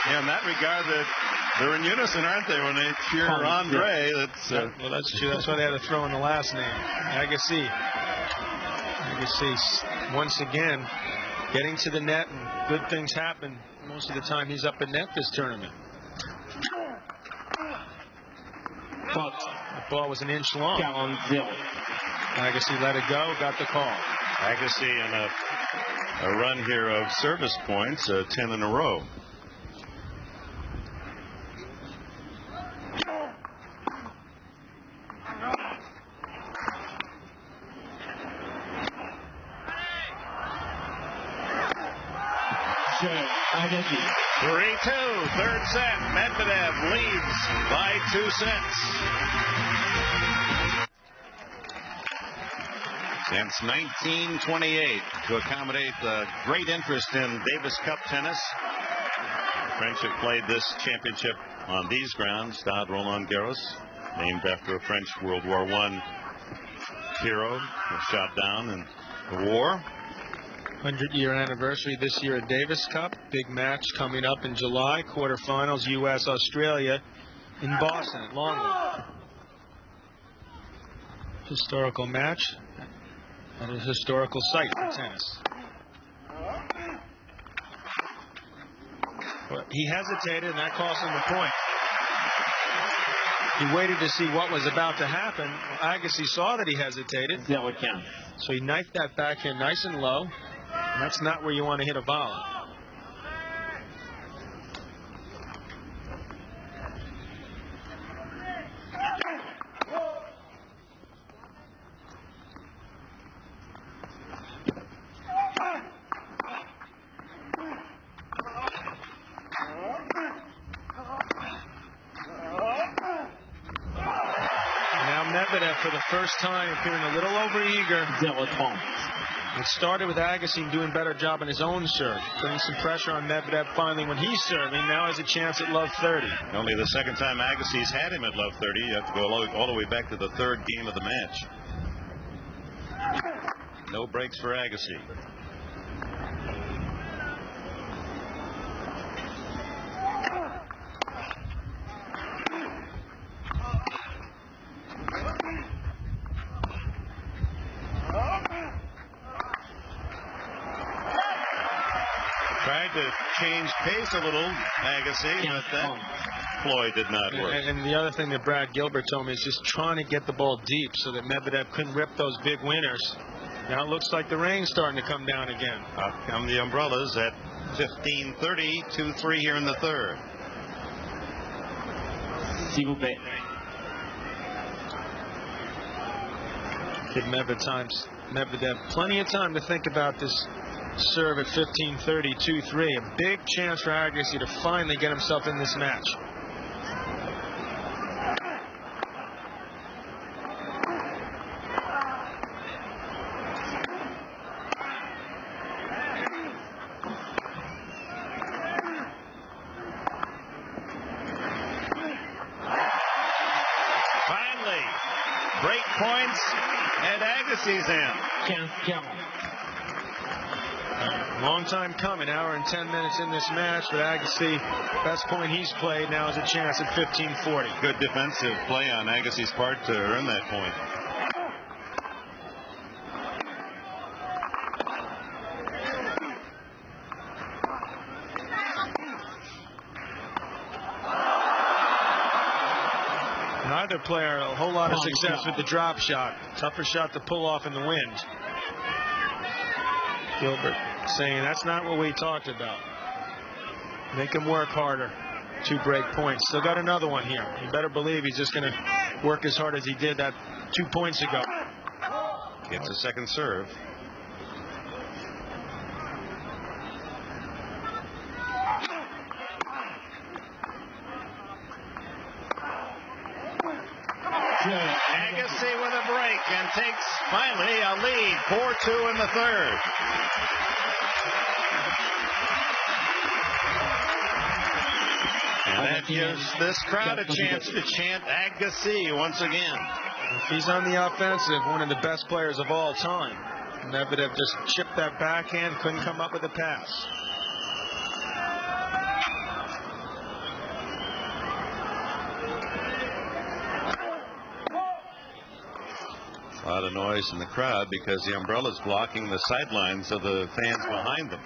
Yeah, in that regard, they're in unison, aren't they, when they cheer Andre? Well, that's true. That's why they had to throw in the last name. Agassi. Agassi, once again, getting to the net, and good things happen. Most of the time he's up in net this tournament. But the ball was an inch long. Agassi let it go, got the call. Agassi in a run here of service points, 10 in a row. Agassi. 3-2, third set. Medvedev leads by 2 sets. Since 1928, to accommodate the great interest in Davis Cup tennis, the French have played this championship on these grounds. Stade Roland Garros, named after a French World War I hero who was shot down in the war. 100-year anniversary this year at Davis Cup. Big match coming up in July. Quarterfinals, U.S. Australia in Boston at Longwood. Historical match at a historical site for tennis. But he hesitated, and that cost him the point. He waited to see what was about to happen. Well, Agassi saw that he hesitated, so he knifed that backhand nice and low. And that's not where you want to hit a volley. Medvedev for the first time appearing a little overeager. It started with Agassi doing a better job on his own serve, putting some pressure on Medvedev finally when he's serving. Now has a chance at love 30. Only the second time Agassi's had him at love 30. You have to go all the way back to the third game of the match. No breaks for Agassi. Tried to change pace a little, Agassi, but that ploy did not work. And the other thing that Brad Gilbert told me is just trying to get the ball deep so that Medvedev couldn't rip those big winners. Now it looks like the rain's starting to come down again. Up come the umbrellas at 15:30, 2-3 here in the third. Give Medvedev plenty of time to think about this serve at 15:30, 2-3. A big chance for Agassi to finally get himself in this match. Finally, break points, and Agassi's in. Long time coming, hour and 10 minutes in this match, but Agassi, best point he's played now is a chance at 15:40. Good defensive play on Agassi's part to earn that point. Neither player a whole lot of success with the drop shot. Tougher shot to pull off in the wind. Gilbert saying that's not what we talked about. Make him work harder to break points. Still got another one here. You better believe he's just going to work as hard as he did that 2 points ago. Gets a second serve. Agassi with a break and takes finally a lead, 4-2 in the third. And that gives this crowd a chance to chant Agassi once again. If he's on the offensive, one of the best players of all time. Medvedev just chipped that backhand, couldn't come up with a pass. A lot of noise in the crowd because the umbrella's blocking the sidelines of the fans behind them.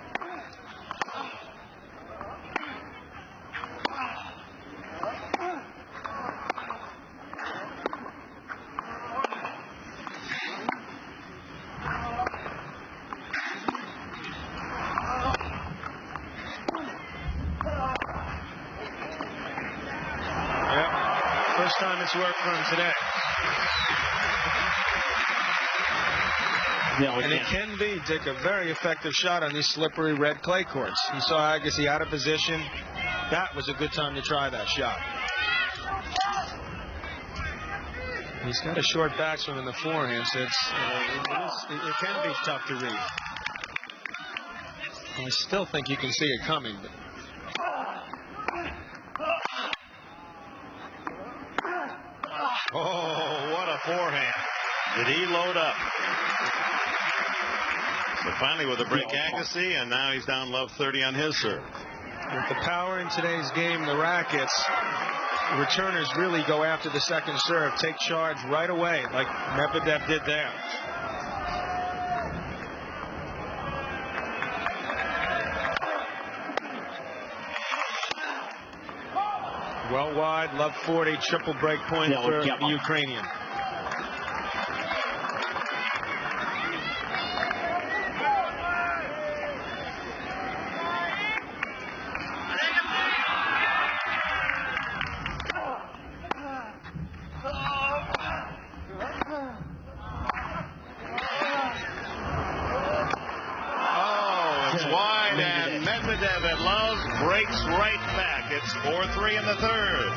Yep, first time it's worked for him today. And it can be, Dick, a very effective shot on these slippery red clay courts. He saw Agassi out of position. That was a good time to try that shot. He's got a short backswing in the forehand, so it can be tough to read. I still think you can see it coming. But oh, what a forehand. Did he load up? But finally with a break, Agassi, and now he's down love 30 on his serve. With the power in today's game, the rackets, the returners really go after the second serve, take charge right away, like Medvedev did there. Well wide, love 40, triple break point for the Ukrainian. It's wide, and Medvedev at love breaks right back. It's 4-3 in the third.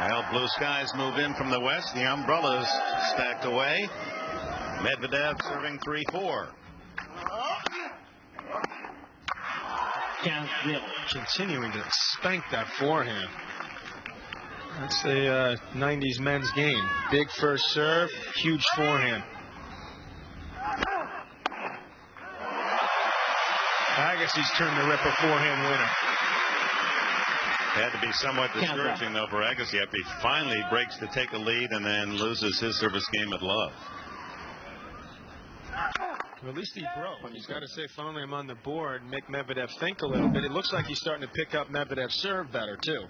Well, blue skies move in from the west. The umbrellas stacked away. Medvedev serving 3-4. Continuing to spank that forehand. That's the 90s men's game. Big first serve, huge forehand. Agassi's turned the ripper forehand winner. Had to be somewhat discouraging, though, for Agassi after he finally breaks to take a lead and then loses his service game at love. Well, at least he broke. He's got to say, finally, I'm on the board and make Medvedev think a little bit. It looks like he's starting to pick up Medvedev's serve better, too.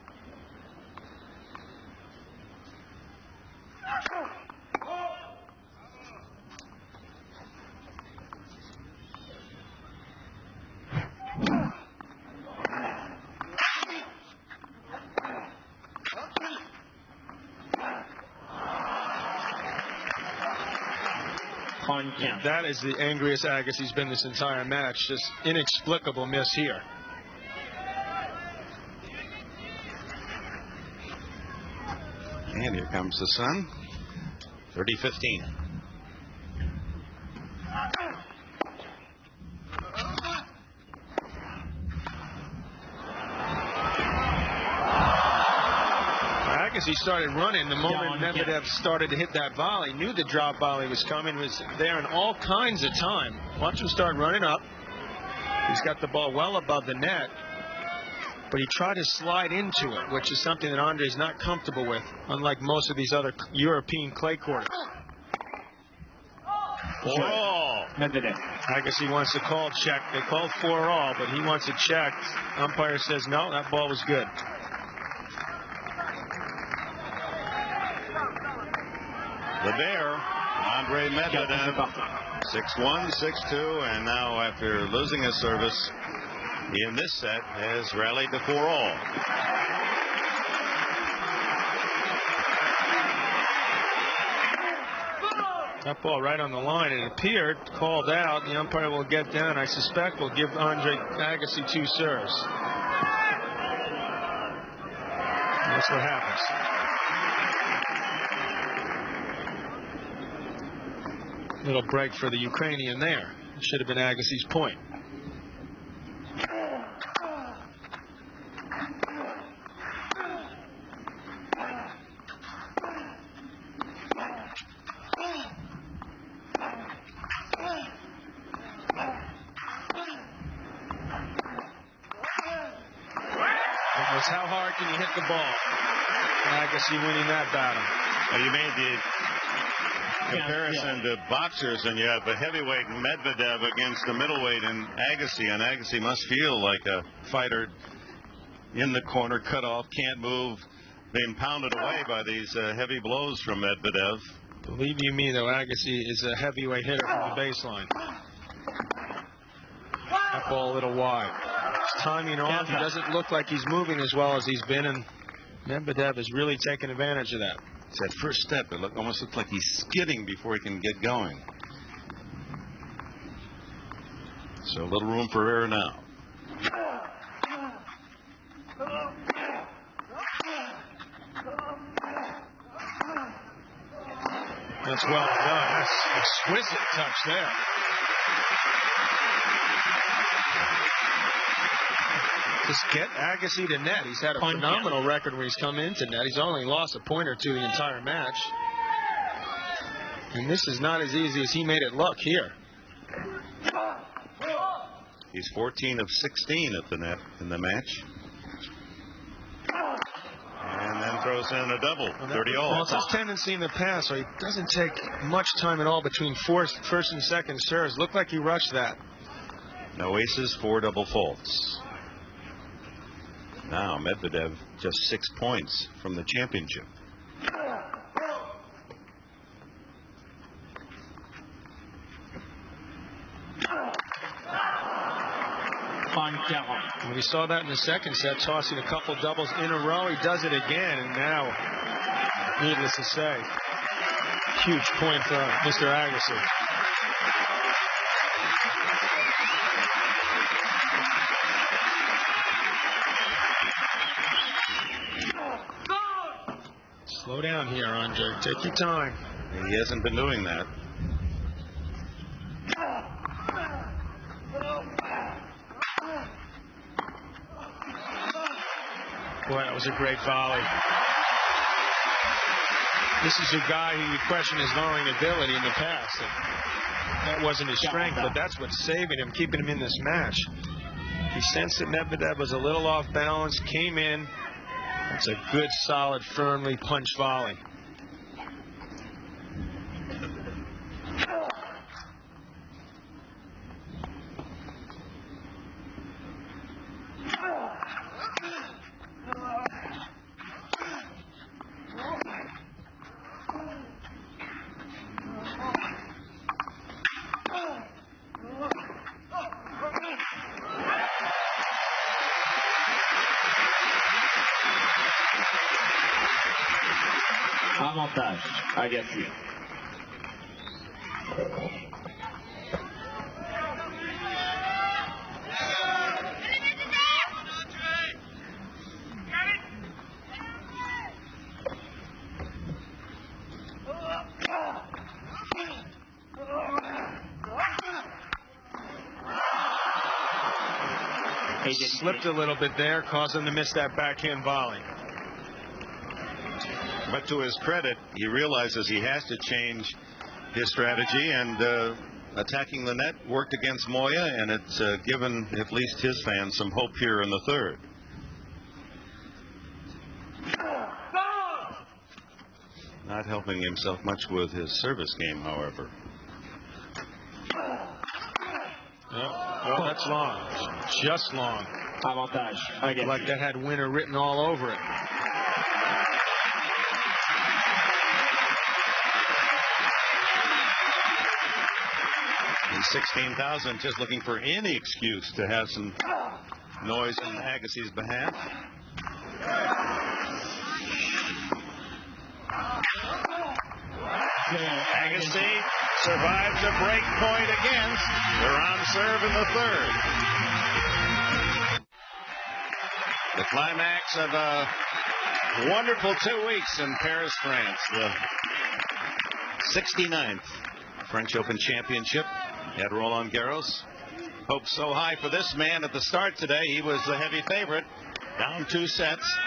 That is the angriest Agassi's been this entire match. Just inexplicable miss here. And here comes the sun. 30-15. Agassi started running the moment Medvedev started to hit that volley. Knew the drop volley was coming. Was there in all kinds of time. Watch him start running up. He's got the ball well above the net, but he tried to slide into it, which is something that Andre's not comfortable with, unlike most of these other European clay courts. Oh, Medvedev. Agassi wants to call check. They called 4-all, but he wants it checked. Umpire says no, that ball was good. the Bear, Andre Medvedev, 6-1, 6-2, and now after losing his service in this set has rallied to 4-all. That ball right on the line. It appeared called out. The umpire will get down. I suspect will give Andre Agassi 2 serves. That's what happens. Little break for the Ukrainian there. It should have been Agassi's point. How hard can you hit the ball? Agassi winning that battle. Well, you made the comparison to boxers, and you have the heavyweight Medvedev against the middleweight in Agassi, and Agassi must feel like a fighter in the corner, cut off, can't move, being pounded away by these heavy blows from Medvedev. Believe you me, though, Agassi is a heavyweight hitter from the baseline. That ball a little wide. His timing off. He doesn't look like he's moving as well as he's been, and Medvedev is really taking advantage of that. It's that first step. It almost looks like he's skidding before he can get going. So a little room for error now. That's well done. That's exquisite touch there. Just get Agassi to net. He's had a phenomenal record when he's come into net. He's only lost a point or two the entire match. And this is not as easy as he made it look here. He's 14 of 16 at the net in the match. And then throws in a double, 30-all. Well, it's his tendency in the past, so he doesn't take much time at all between first and second serves. Looked like he rushed that. No aces, 4 double faults. Now Medvedev just 6 points from the championship. We saw that in the second set, tossing a couple doubles in a row. He does it again, and now, needless to say, huge point for Mr. Agassi. Slow down here, Andre. Take your time. He hasn't been doing that. Boy, that was a great volley. This is a guy who you question his volleying ability in the past. That wasn't his strength, but that's what's saving him, keeping him in this match. He sensed that Medvedev was a little off balance, came in. It's a good, solid, firmly punched volley. Avantage, Agassi. Slipped a little bit there, caused him to miss that backhand volley. But to his credit, he realizes he has to change his strategy, and attacking the net worked against Moya, and it's given at least his fans some hope here in the third. Not helping himself much with his service game, however. Well, that's long. Just long. Avantage, Agassi. Like that had winner written all over it. And 16,000 just looking for any excuse to have some noise on Agassi's behalf. Agassi survives a break point against. They're on serve in the third. The climax of a wonderful 2 weeks in Paris, France. The 69th French Open Championship at Roland Garros. Hopes so high for this man at the start today. He was the heavy favorite, down 2 sets.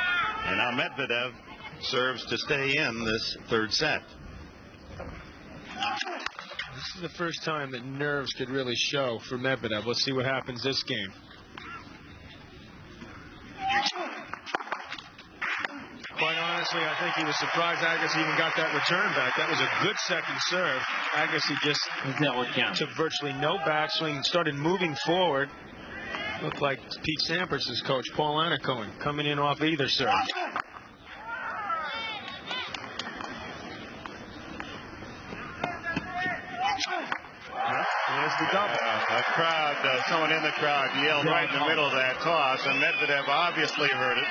And now Medvedev serves to stay in this third set. This is the first time that nerves could really show for Medvedev. Let's see what happens this game. Quite honestly, I think he was surprised Agassi even got that return back. That was a good second serve. Agassi just took virtually no backswing, started moving forward. Looked like Pete Sampras' coach, Paul Anacohen, coming in off either serve. There's the double. A crowd, someone in the crowd yelled right in the middle of that toss, and Medvedev obviously heard it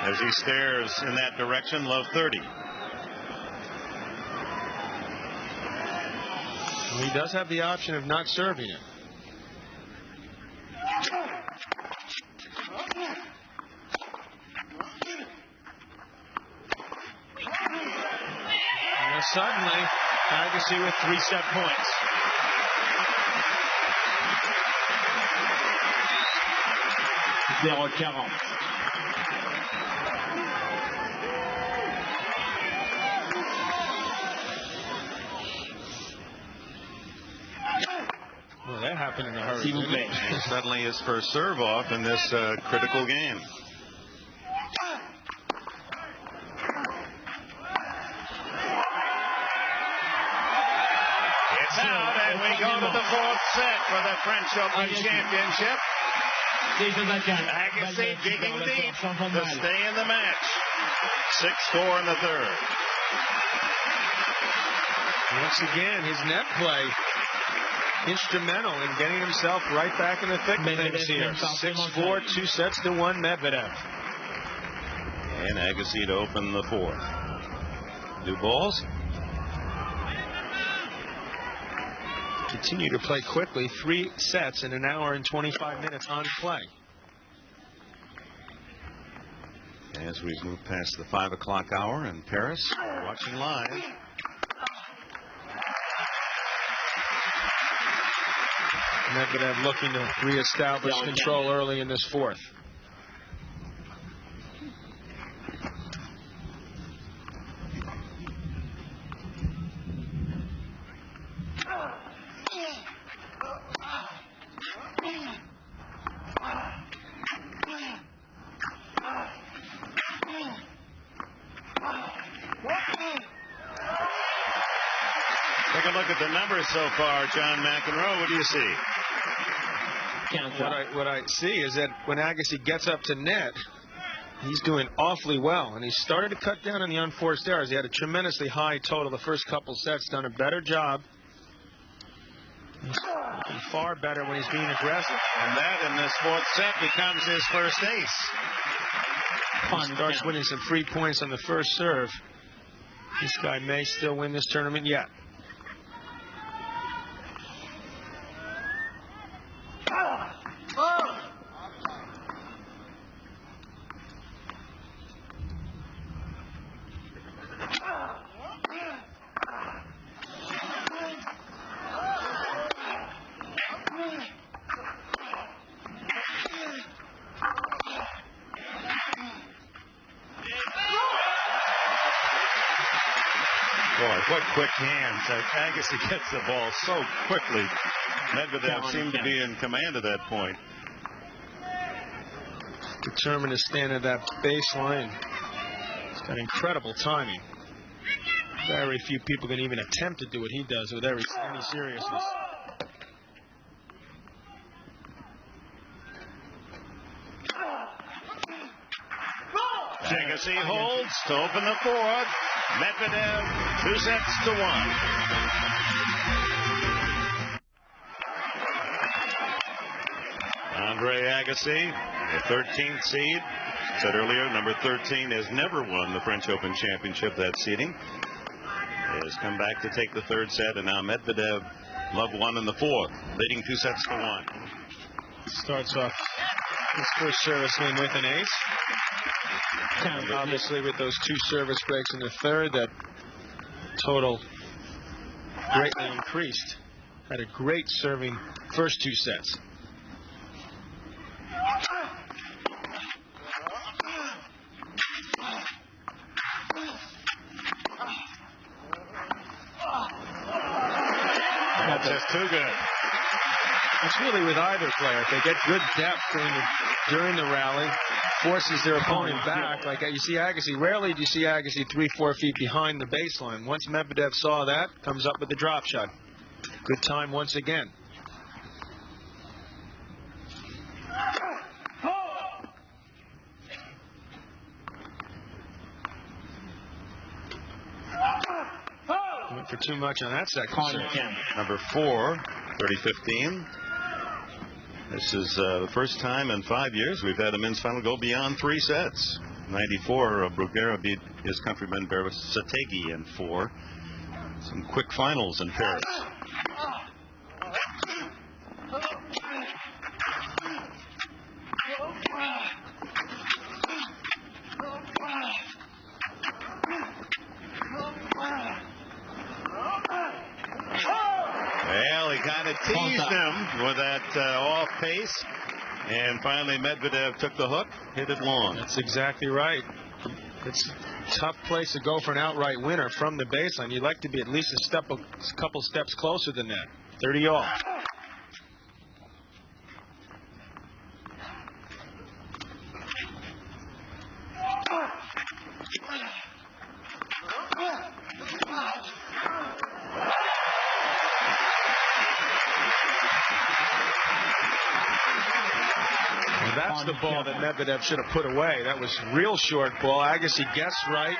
as he stares in that direction, love 30. Well, he does have the option of not serving it. And suddenly, Agassi with 3-set points. Well, that happened in a hurry. Suddenly his first serve off in this critical game. It's out, and we go to the fourth set for the French Open Championship. Agassi digging deep to stay in the match. 6-4 in the third. Once again, his net play instrumental in getting himself right back in the thick of things here. 6-4, 2-1 Medvedev. And Agassi to open the fourth. New balls. Continue to play quickly. 3 sets in an hour and 25 minutes on play. as we move past the 5 o'clock hour in Paris. Watching live. Medvedev looking to reestablish control early in this fourth. Take a look at the numbers so far, John McEnroe. What do you see? What I see is that when Agassi gets up to net, he's doing awfully well, and he's started to cut down on the unforced errors. He had a tremendously high total the first couple sets, done a better job. He's looking far better when he's being aggressive. And that in this fourth set becomes his first ace. He starts winning some free points on the first serve. This guy may still win this tournament yet. Boy, what quick hands. Agassi gets the ball so quickly. Medvedev seemed to be in command at that point. Determined to stand at that baseline. He's got incredible timing. Very few people can even attempt to do what he does with any seriousness. Agassi holds to open the fourth. Medvedev 2-1. Andre Agassi, the 13th seed. Said earlier, number 13 has never won the French Open Championship. That seeding has come back to take the third set, and now Medvedev won in the fourth, leading 2-1. Starts off his first service game with an ace. Obviously, with those two service breaks in the third, that total greatly increased. Had a great serving first two sets. That's just too good. It's really with either player. If they get good depth during the rally, forces their opponent back. Like you see Agassi, rarely do you see Agassi 3-4 feet behind the baseline. Once Medvedev saw that, comes up with the drop shot. Good time once again. Went for too much on that second serve. Number 4, 30-15. This is the first time in 5 years we've had a men's final go beyond 3 sets. 94, Bruguera beat his countryman Bersategui in 4. Some quick finals in Paris. Well, he kind of teased him with that off pace, and finally Medvedev took the hook, hit it long. That's exactly right. It's a tough place to go for an outright winner from the baseline. You'd like to be at least a couple steps closer than that. 30-all. That's the ball that Medvedev should have put away. That was real short ball. Agassi guessed right.